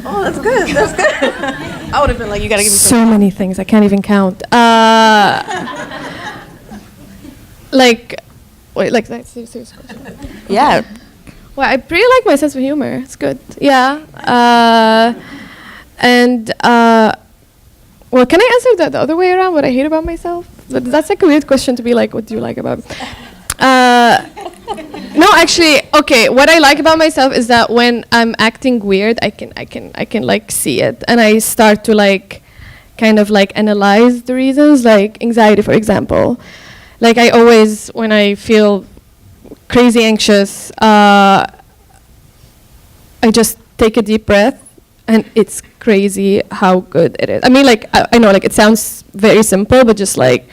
Oh, that's good. That's good. I would have been like, you got to give me so many things. I can't even count. Like that's a serious question. Yeah. Well, I pretty like my sense of humor. It's good. Yeah. And well, can I answer that the other way around? What I hate about myself? That's like a weird question to be like, what do you like about me? No, actually, okay. What I like about myself is that when I'm acting weird, I can like see it, and I start to like, kind of like analyze the reasons. Like anxiety, for example. Like I always, when I feel crazy anxious, I just take a deep breath, and it's crazy how good it is. I mean, like I know, like it sounds very simple, but just like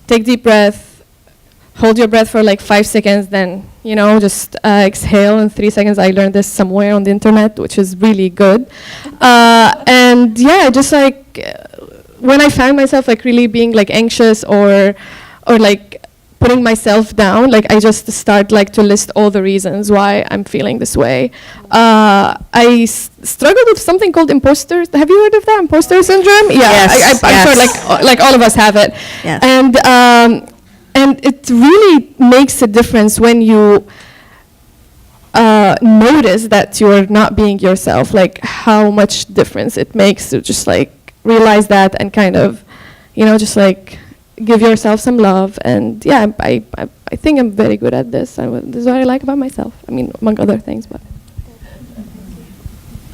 take deep breath. Hold your breath for like 5 seconds, then, you know, just exhale in 3 seconds. I learned this somewhere on the internet, which is really good. And yeah, just like when I find myself like really being like anxious or like putting myself down. Like I just start like to list all the reasons why I'm feeling this way. I struggled with something called imposter. Have you heard of that? Imposter syndrome? Yeah, Yes, I'm sure yes. like all of us have it. Yes. And it really makes a difference when you notice that you're not being yourself, like how much difference it makes to just like realize that and kind of, you know, just like give yourself some love. And yeah, I think I'm very good at this. This is what I like about myself. I mean, among other things, but.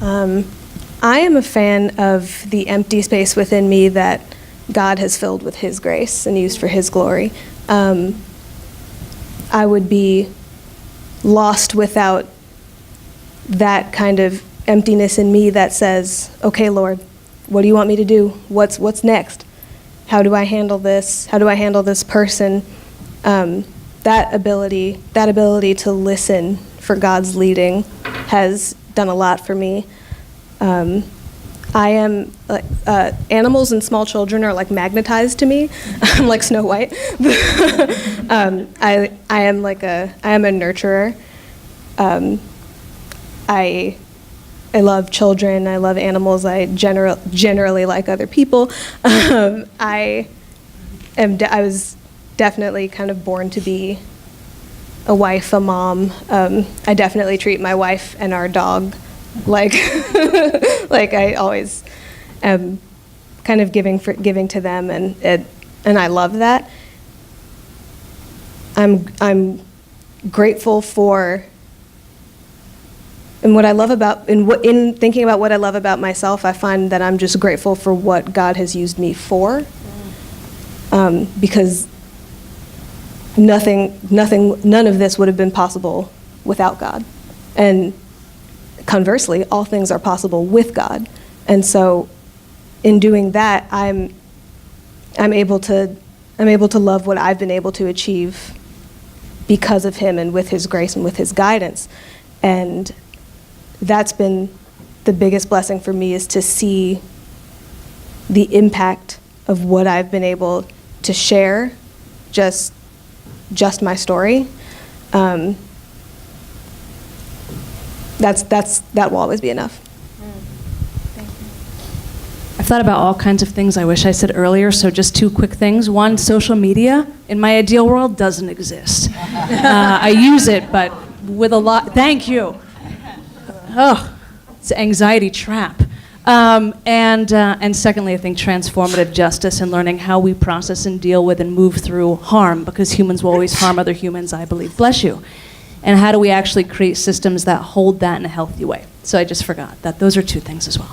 I am a fan of the empty space within me that God has filled with His grace and used for His glory. I would be lost without that kind of emptiness in me that says, okay, Lord, what do you want me to do? What's next? How do I handle this? How do I handle this person? That ability to listen for God's leading has done a lot for me. I am animals and small children are like magnetized to me. I'm like Snow White. I am a nurturer. I love children. I love animals. I generally like other people. I was definitely kind of born to be a wife, a mom. I definitely treat my wife and our dog like like I always am kind of giving to them, and I love that. I'm grateful for, and what I love about, in thinking about what I love about myself, I find that I'm just grateful for what God has used me for, because none of this would have been possible without God, and conversely, all things are possible with God. And so, in doing that, I'm able to love what I've been able to achieve because of Him and with His grace and with His guidance. And that's been the biggest blessing for me, is to see the impact of what I've been able to share, just my story. That will always be enough. I've thought about all kinds of things I wish I said earlier, so just two quick things. One, social media, in my ideal world, doesn't exist. I use it, but with a lot, thank you. Oh, it's an anxiety trap. And secondly, I think transformative justice and learning how we process and deal with and move through harm, because humans will always harm other humans, I believe. Bless you. And how do we actually create systems that hold that in a healthy way? So I just forgot that. Those are two things as well.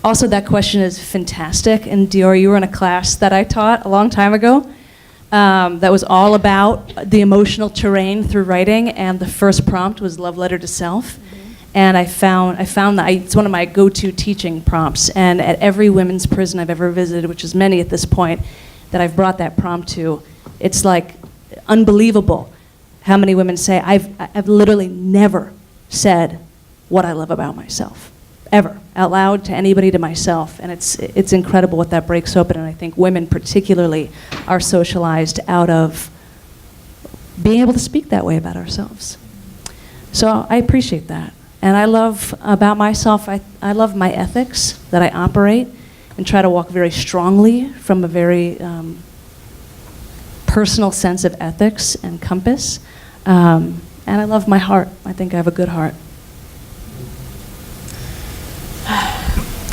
Also, that question is fantastic. And Dior, you were in a class that I taught a long time ago that was all about the emotional terrain through writing. And the first prompt was love letter to self. And I found that it's one of my go-to teaching prompts. And at every women's prison I've ever visited, which is many at this point, that I've brought that prompt to, it's like unbelievable how many women say, I've literally never said what I love about myself, ever, out loud to anybody, to myself. And it's incredible what that breaks open. And I think women particularly are socialized out of being able to speak that way about ourselves. So I appreciate that. And I love about myself, I love my ethics, that I operate and try to walk very strongly from a very personal sense of ethics and compass. And I love my heart. I think I have a good heart.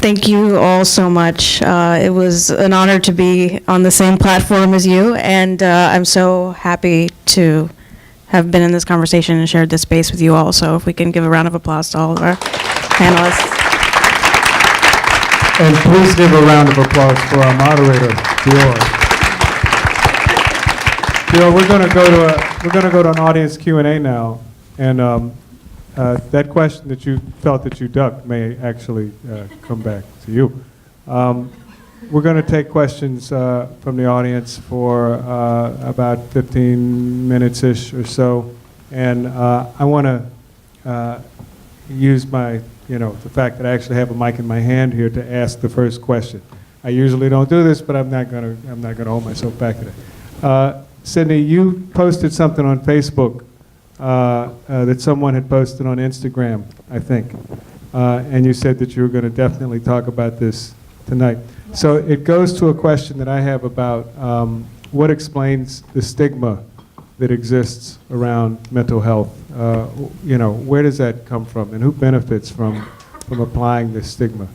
Thank you all so much. It was an honor to be on the same platform as you, and I'm so happy to have been in this conversation and shared this space with you all. So if we can give a round of applause to all of our panelists. And please give a round of applause for our moderator, Dior. Dior, we're going to go to an audience Q&A now, and that question that you felt that you ducked may actually come back to you. We're going to take questions from the audience for about 15 minutes-ish or so, and I want to use my, the fact that I actually have a mic in my hand here to ask the first question. I usually don't do this, but I'm not going to hold myself back today. Sydney, you posted something on Facebook that someone had posted on Instagram, I think, and you said that you were going to definitely talk about this tonight. So it goes to a question that I have about what explains the stigma that exists around mental health. You know, where does that come from, and who benefits from applying this stigma?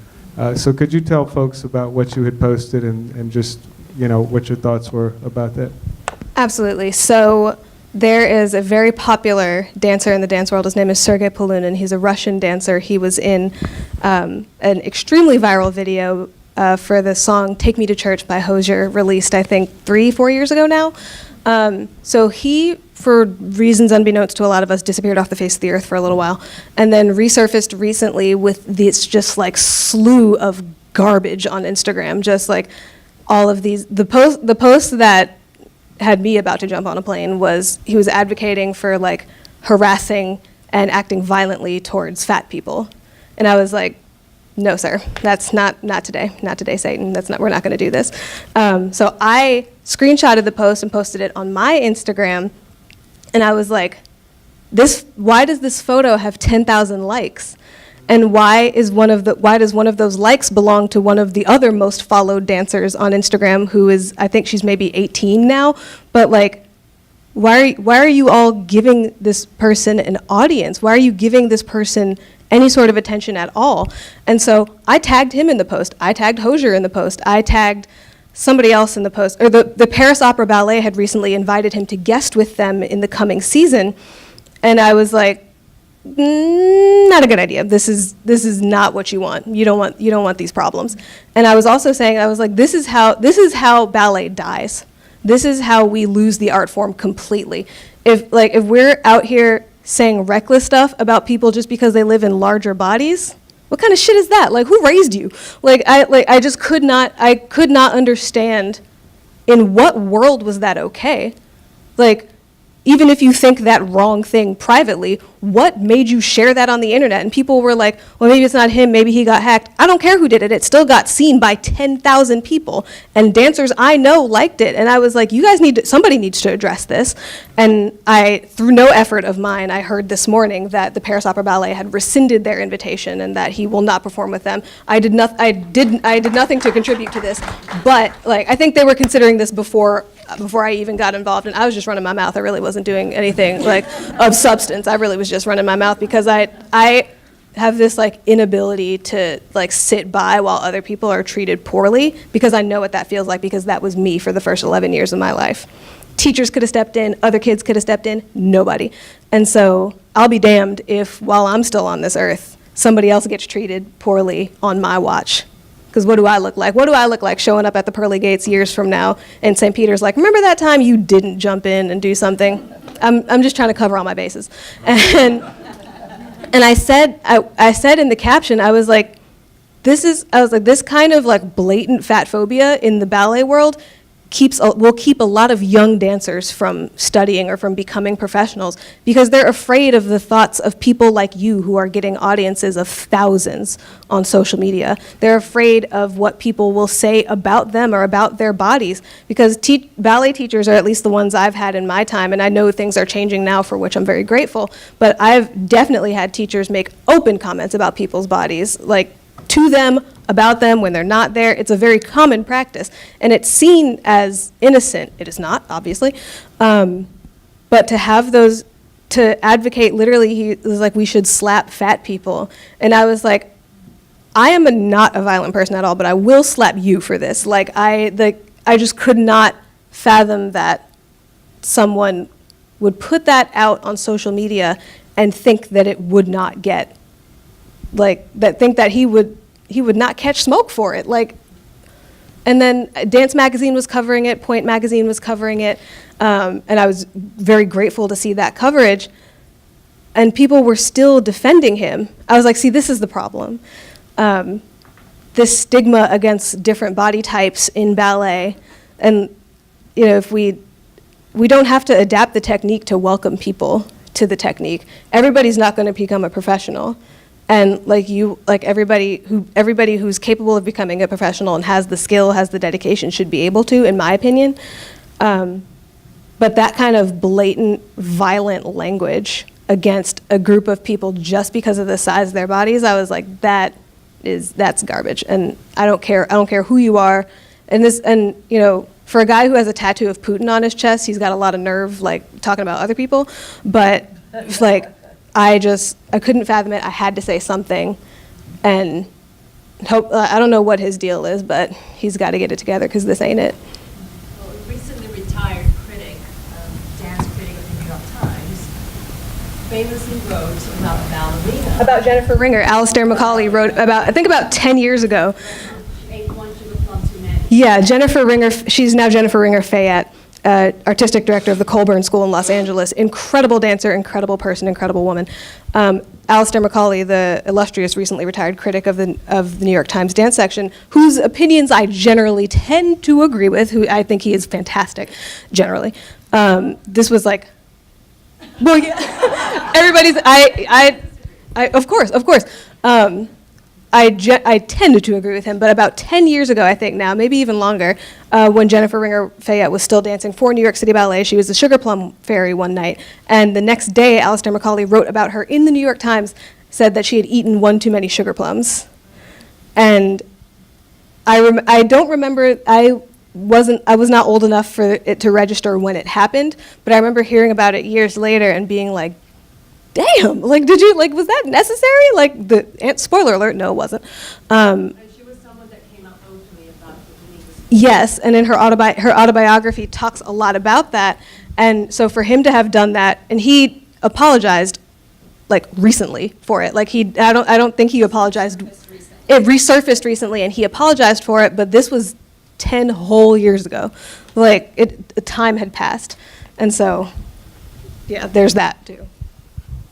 So could you tell folks about what you had posted and just, you know, what your thoughts were about that? Absolutely. So there is a very popular dancer in the dance world. His name is Sergei Polunin. He's a Russian dancer. He was in an extremely viral video for the song Take Me to Church by Hozier, released, I think, 3-4 years ago now. So he, for reasons unbeknownst to a lot of us, disappeared off the face of the earth for a little while, and then resurfaced recently with this just like slew of garbage on Instagram, just like all of these. The post that had me about to jump on a plane was he was advocating for like harassing and acting violently towards fat people, and I was like, no, sir, that's not today, Satan. We're not going to do this. So I screenshotted the post and posted it on my Instagram, and I was like, why does this photo have 10,000 likes? And why does one of those likes belong to one of the other most followed dancers on Instagram, who is, I think she's maybe 18 now, but like, why are you all giving this person an audience? Why are you giving this person any sort of attention at all? And so I tagged him in the post. I tagged Hozier in the post. I tagged somebody else in the post. Or the Paris Opera Ballet had recently invited him to guest with them in the coming season. And I was like, not a good idea. This is not what you want. You don't want these problems. And I was also saying, I was like, this is how ballet dies. This is how we lose the art form completely. If we're out here saying reckless stuff about people just because they live in larger bodies, what kind of shit is that? Like, who raised you? I just could not understand in what world was that okay? Like, even if you think that wrong thing privately, what made you share that on the internet? And people were like, well, maybe it's not him, maybe he got hacked. I don't care who did it, it still got seen by 10,000 people. And dancers I know liked it. And I was like, somebody needs to address this. And through no effort of mine, I heard this morning that the Paris Opera Ballet had rescinded their invitation and that he will not perform with them. I did nothing to contribute to this, but like, I think they were considering this before I even got involved, and I was just running my mouth. I really wasn't doing anything like of substance. I really was just running my mouth because I have this like inability to like sit by while other people are treated poorly, because I know what that feels like, because that was me for the first 11 years of my life. Teachers could have stepped in, other kids could have stepped in, nobody. And so I'll be damned if while I'm still on this earth, somebody else gets treated poorly on my watch. Because what do I look like? What do I look like showing up at the pearly gates years from now and St. Peter's like, remember that time you didn't jump in and do something? I'm just trying to cover all my bases. And I said in the caption, I was like, this kind of like blatant fat phobia in the ballet world will keep a lot of young dancers from studying or from becoming professionals, because they're afraid of the thoughts of people like you who are getting audiences of thousands on social media. They're afraid of what people will say about them or about their bodies, because ballet teachers, or at least the ones I've had in my time, and I know things are changing now, for which I'm very grateful, but I've definitely had teachers make open comments about people's bodies, like to them, about them when they're not there. It's a very common practice, and it's seen as innocent. It is not, obviously, but to have those, to advocate, literally, he was like, we should slap fat people, and I was like, I am not a violent person at all, but I will slap you for this. Like, I just could not fathom that someone would put that out on social media and think that it would not get, think that he would not catch smoke for it. Like, and then Dance Magazine was covering it, Point Magazine was covering it, and I was very grateful to see that coverage, and people were still defending him. I was like, see, this is the problem. This stigma against different body types in ballet, and if we don't have to adapt the technique to welcome people to the technique. Everybody's not going to become a professional. And everybody who's capable of becoming a professional and has the skill, has the dedication, should be able to, in my opinion. But that kind of blatant, violent language against a group of people just because of the size of their bodies, I was like, that's garbage. And I don't care who you are. And you know, for a guy who has a tattoo of Putin on his chest, he's got a lot of nerve, like, talking about other people. But, like, I couldn't fathom it. I had to say something. And I don't know what his deal is, but he's got to get it together, because this ain't it. Well, a recently retired critic, dance critic of the New York Times, famously wrote about ballerina. About Jennifer Ringer, Alistair Macaulay wrote about, I think about 10 years ago. She ate one sugar plum too many. Yeah, Jennifer Ringer, she's now Jennifer Ringer Fayette, artistic director of the Colburn School in Los Angeles. Incredible dancer, incredible person, incredible woman. Alistair Macaulay, the illustrious, recently retired critic of the New York Times dance section, whose opinions I generally tend to agree with, who I think he is fantastic, generally. This was like, well, yeah, everybody's, of course. I tended to agree with him, but about 10 years ago, I think now, maybe even longer, when Jennifer Ringer Fayette was still dancing for New York City Ballet, she was the Sugar Plum Fairy one night, and the next day, Alistair Macaulay wrote about her in the New York Times, said that she had eaten one too many sugar plums. And I don't remember, I was not old enough for it to register when it happened, but I remember hearing about it years later and being like, damn, like, was that necessary? Like, spoiler alert, no, it wasn't. And she was someone that came out openly about the beliefs. Yes, and in her autobiography talks a lot about that. And so for him to have done that, and he apologized, like, recently for it. Like, I don't think he apologized. It resurfaced recently, and he apologized for it, but this was 10 whole years ago. Like, time had passed. And so, yeah, there's that, too.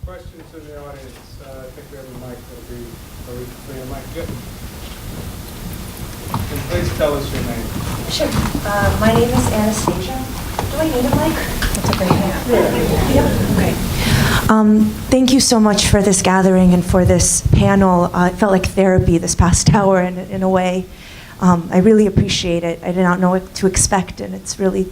Questions in the audience? I think we have a mic that'll be, are we free a mic? Yep. And please tell us your name. Sure. My name is Anastasia. Do I need a mic? That's okay. Yeah. Okay. Thank you so much for this gathering and for this panel. It felt like therapy this past hour in a way. I really appreciate it. I did not know what to expect, and it's really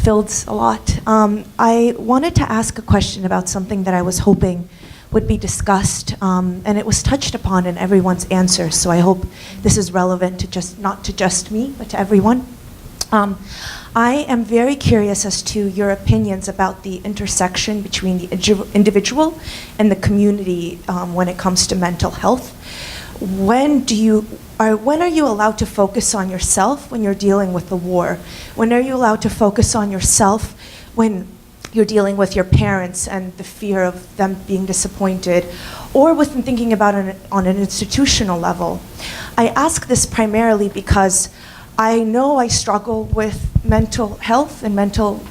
filled a lot. I wanted to ask a question about something that I was hoping would be discussed, and it was touched upon in everyone's answers, so I hope this is relevant to not to just me, but to everyone. I am very curious as to your opinions about the intersection between the individual and the community when it comes to mental health. When are you allowed to focus on yourself when you're dealing with the war? When are you allowed to focus on yourself when you're dealing with your parents and the fear of them being disappointed, or with thinking about it on an institutional level? I ask this primarily because I know I struggle with mental health and mental,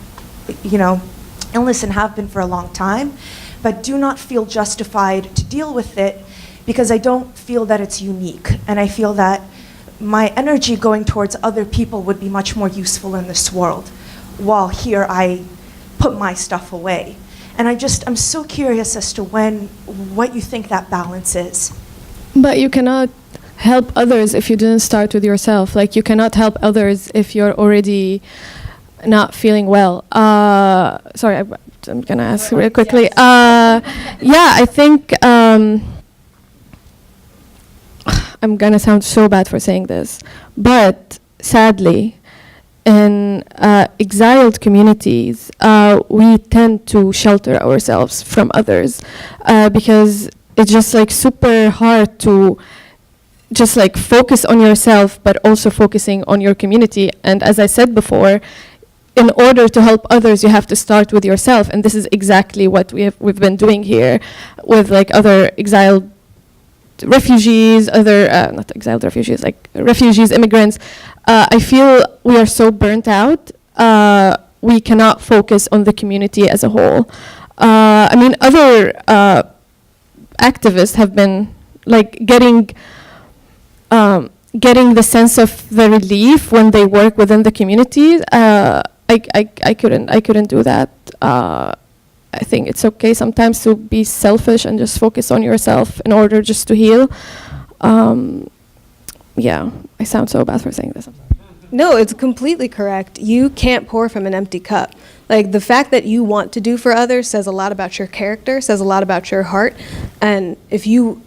illness, and have been for a long time, but do not feel justified to deal with it because I don't feel that it's unique, and I feel that my energy going towards other people would be much more useful in this world, while here I put my stuff away. And I'm so curious as to what you think that balance is. But you cannot help others if you didn't start with yourself. Like, you cannot help others if you're already not feeling well. Sorry, I'm gonna ask real quickly. I think I'm gonna sound so bad for saying this, but sadly, in exiled communities, we tend to shelter ourselves from others because it's just like super hard to just like focus on yourself, but also focusing on your community. And as I said before, in order to help others, you have to start with yourself. And this is exactly what we've been doing here with like other exiled refugees, not exiled refugees, like refugees, immigrants. I feel we are so burnt out. We cannot focus on the community as a whole. Other activists have been like getting the sense of the relief when they work within the community. I couldn't do that. I think it's okay sometimes to be selfish and just focus on yourself in order just to heal. I sound so bad for saying this. No, it's completely correct. You can't pour from an empty cup. Like, the fact that you want to do for others says a lot about your character, says a lot about your heart. And if you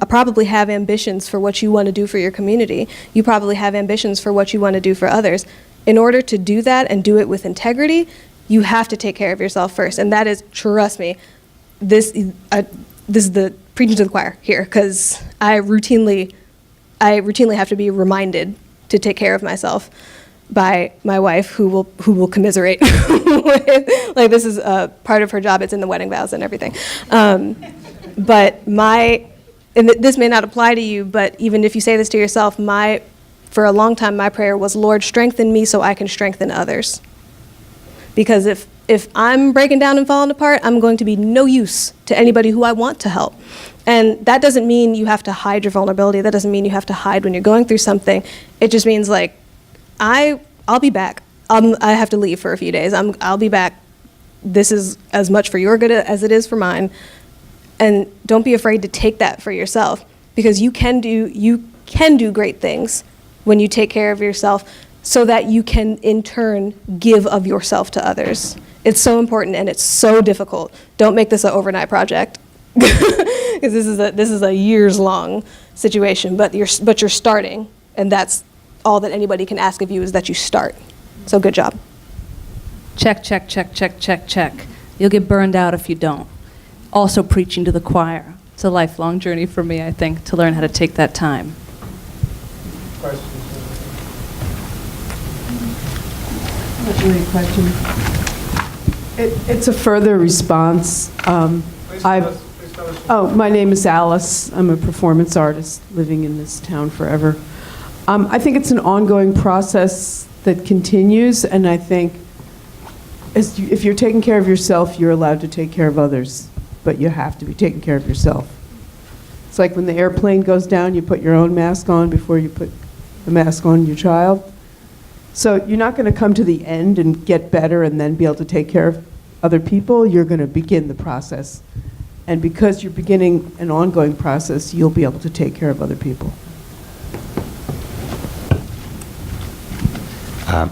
probably have ambitions for what you want to do for your community. You probably have ambitions for what you want to do for others. In order to do that and do it with integrity, you have to take care of yourself first. And that is, trust me, this is the preaching to the choir here, because I routinely have to be reminded to take care of myself by my wife, who will commiserate with, like, this is a part of her job. It's in the wedding vows and everything. But this may not apply to you, but even if you say this to yourself, for a long time, my prayer was, Lord, strengthen me so I can strengthen others. Because if I'm breaking down and falling apart, I'm going to be no use to anybody who I want to help. And that doesn't mean you have to hide your vulnerability. That doesn't mean you have to hide when you're going through something. It just means, like, I'll be back. I have to leave for a few days. I'll be back. This is as much for your good as it is for mine. And don't be afraid to take that for yourself, because you can do great things when you take care of yourself, so that you can in turn give of yourself to others. It's so important and it's so difficult. Don't make this an overnight project, because this is a years-long situation. But you're starting, and that's all that anybody can ask of you, is that you start. So good job. Check, check, check, check, check, check. You'll get burned out if you don't. Also preaching to the choir. It's a lifelong journey for me, I think, to learn how to take that time. Not really a question. It's a further response. My name is Alice. I'm a performance artist living in this town forever. I think it's an ongoing process that continues, and I think if you're taking care of yourself, you're allowed to take care of others, but you have to be taking care of yourself. It's like when the airplane goes down, you put your own mask on before you put the mask on your child. So you're not going to come to the end and get better and then be able to take care of other people. You're going to begin the process. And because you're beginning an ongoing process, you'll be able to take care of other people.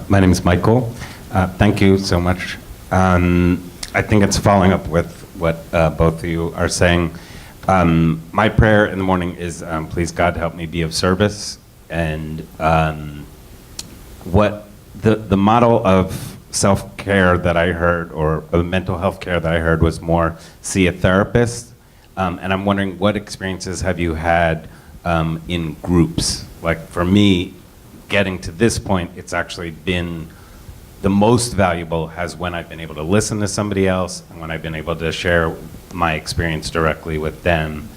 My name is Michael. Thank you so much. I think it's following up with what both of you are saying. My prayer in the morning is, please God help me be of service. And what the model of self-care that I heard, or mental health care that I heard, was more see a therapist. And I'm wondering, what experiences have you had in groups? Like, for me, getting to this point, it's actually been the most valuable has when I've been able to listen to somebody else, and when I've been able to share my experience directly with them.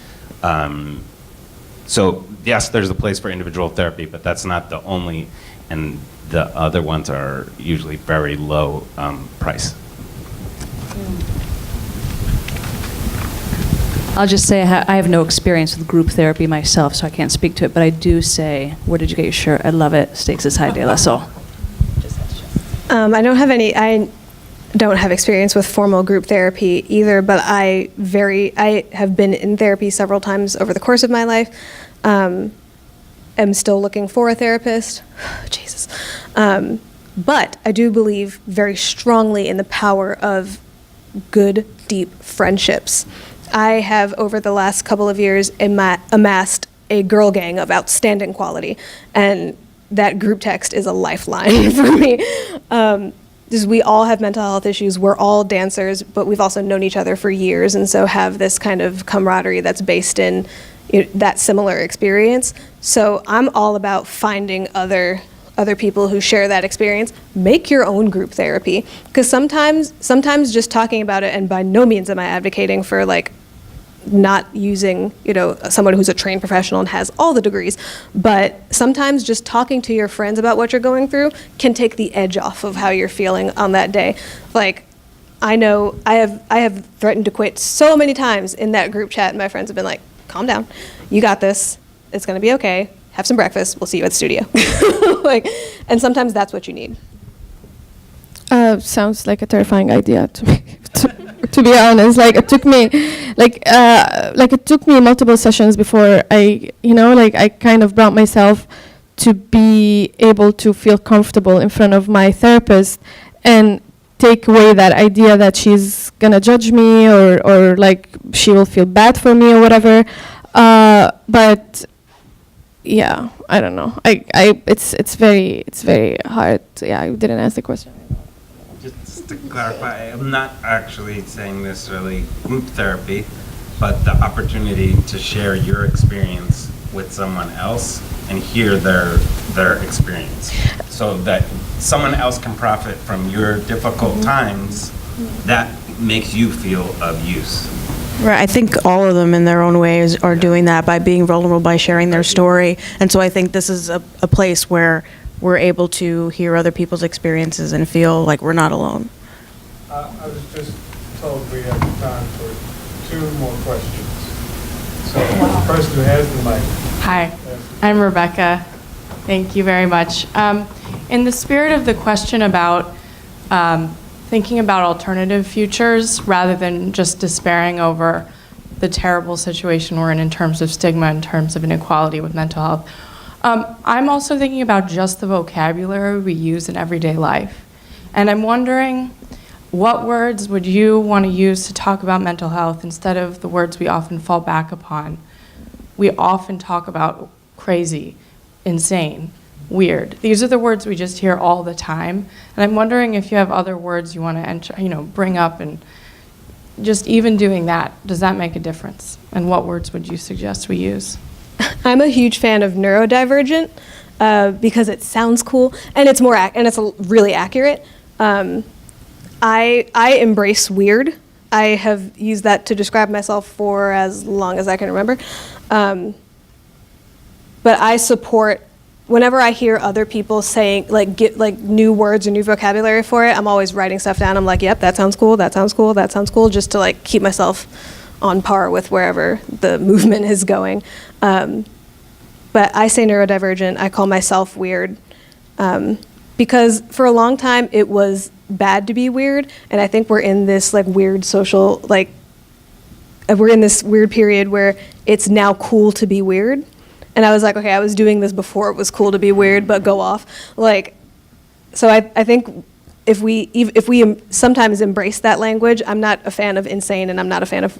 So yes, there's a place for individual therapy, but that's not the only, and the other ones are usually very low price. I'll just say I have no experience with group therapy myself, so I can't speak to it, but I do say, where did you get your shirt? I love it. Stakes is high de la soul. I don't have experience with formal group therapy either, but I have been in therapy several times over the course of my life. Am still looking for a therapist. Jesus. But I do believe very strongly in the power of good, deep friendships. I have, over the last couple of years, amassed a girl gang of outstanding quality, and that group text is a lifeline for me. Because we all have mental health issues, we're all dancers, but we've also known each other for years, and so have this kind of camaraderie that's based in that similar experience. So I'm all about finding other people who share that experience. Make your own group therapy, because sometimes just talking about it, and by no means am I advocating for like not using, someone who's a trained professional and has all the degrees, but sometimes just talking to your friends about what you're going through can take the edge off of how you're feeling on that day. Like, I know I have threatened to quit so many times in that group chat, and my friends have been like, calm down, you got this, it's gonna be okay, have some breakfast, we'll see you at the studio. And sometimes that's what you need. Sounds like a terrifying idea to me. To be honest, it took me multiple sessions before I kind of brought myself to be able to feel comfortable in front of my therapist and take away that idea that she's gonna judge me or like she will feel bad for me or whatever. But yeah, I don't know. It's very hard. Yeah, I didn't ask the question. Just to clarify, I'm not actually saying necessarily group therapy, but the opportunity to share your experience with someone else and hear their experience, so that someone else can profit from your difficult times. That makes you feel of use. Right, I think all of them in their own ways are doing that by being vulnerable, by sharing their story. And so I think this is a place where we're able to hear other people's experiences and feel like we're not alone. I was just told we have time for 2 more questions. So the person who has the mic. Hi, I'm Rebecca. Thank you very much. In the spirit of the question about thinking about alternative futures rather than just despairing over the terrible situation we're in terms of stigma, in terms of inequality with mental health, I'm also thinking about just the vocabulary we use in everyday life. And I'm wondering, what words would you want to use to talk about mental health instead of the words we often fall back upon? We often talk about crazy, insane, weird. These are the words we just hear all the time. And I'm wondering if you have other words you want to bring up, and just even doing that, does that make a difference? And what words would you suggest we use? I'm a huge fan of neurodivergent because it sounds cool and it's and it's really accurate. I embrace weird. I have used that to describe myself for as long as I can remember. But I support, whenever I hear other people saying, get new words or new vocabulary for it, I'm always writing stuff down. I'm like, yep, that sounds cool, that sounds cool, that sounds cool, just to keep myself on par with wherever the movement is going. But I say neurodivergent, I call myself weird, because for a long time it was bad to be weird, and I think we're in this weird social, we're in this weird period where it's now cool to be weird. And I was like, okay, I was doing this before it was cool to be weird, but go off. So I think if we sometimes embrace that language, I'm not a fan of insane, and I'm not a fan of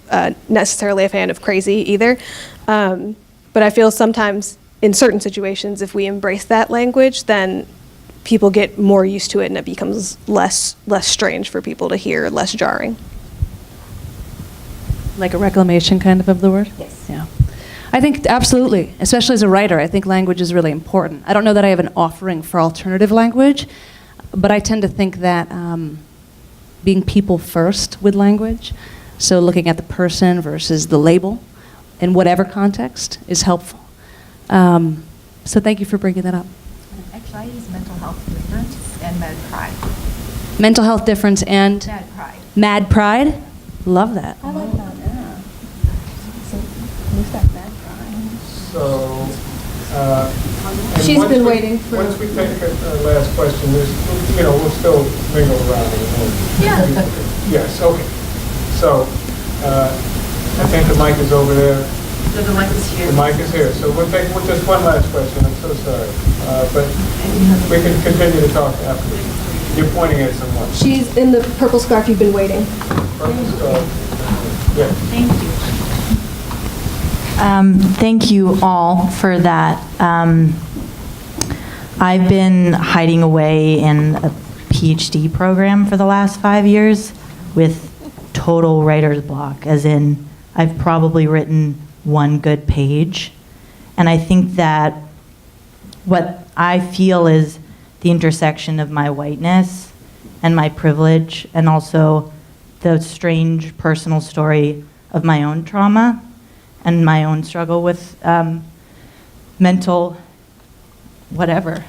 necessarily a fan of crazy either. But I feel sometimes in certain situations, if we embrace that language, then people get more used to it, and it becomes less strange for people to hear, less jarring. Like a reclamation kind of the word? Yes. Yeah. I think absolutely, especially as a writer, I think language is really important. I don't know that I have an offering for alternative language, but I tend to think that being people first with language, so looking at the person versus the label in whatever context, is helpful. So thank you for bringing that up. Actually, I use mental health difference and mad pride. Mental health difference and Mad pride. mad pride? Love that. I like that, yeah. So, who's that mad pride? So, and She's once been we- waiting for- Once we take our last question, we'll still mingle around in a moment. Yeah. Yes, okay. So, I think the mic is over there. So the mic is here. The mic is here. So we'll take just one last question. I'm so sorry. But we can continue to talk after. You're pointing at someone. She's in the purple scarf. You've been waiting. Yeah. Thank you. Thank you all for that. I've been hiding away in a PhD program for the last 5 years with total writer's block, as in I've probably written one good page. And I think that what I feel is the intersection of my whiteness and my privilege, and also the strange personal story of my own trauma and my own struggle with mental whatever.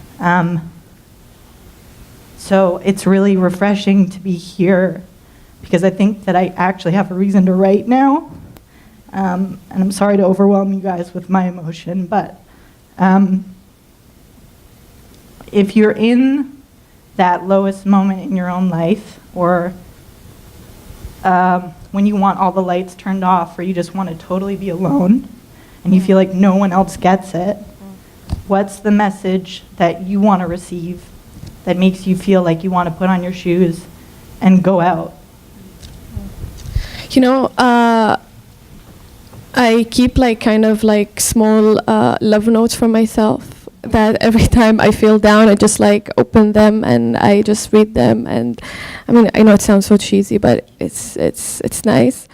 So it's really refreshing to be here, because I think that I actually have a reason to write now. And I'm sorry to overwhelm you guys with my emotion, but if you're in that lowest moment in your own life, or when you want all the lights turned off, or you just want to totally be alone, and you feel like no one else gets it, what's the message that you want to receive that makes you feel like you want to put on your shoes and go out? You know, I keep like kind of like small love notes for myself that every time I feel down, I just like open them and I just read them. And I mean, I know it sounds so cheesy, but it's nice.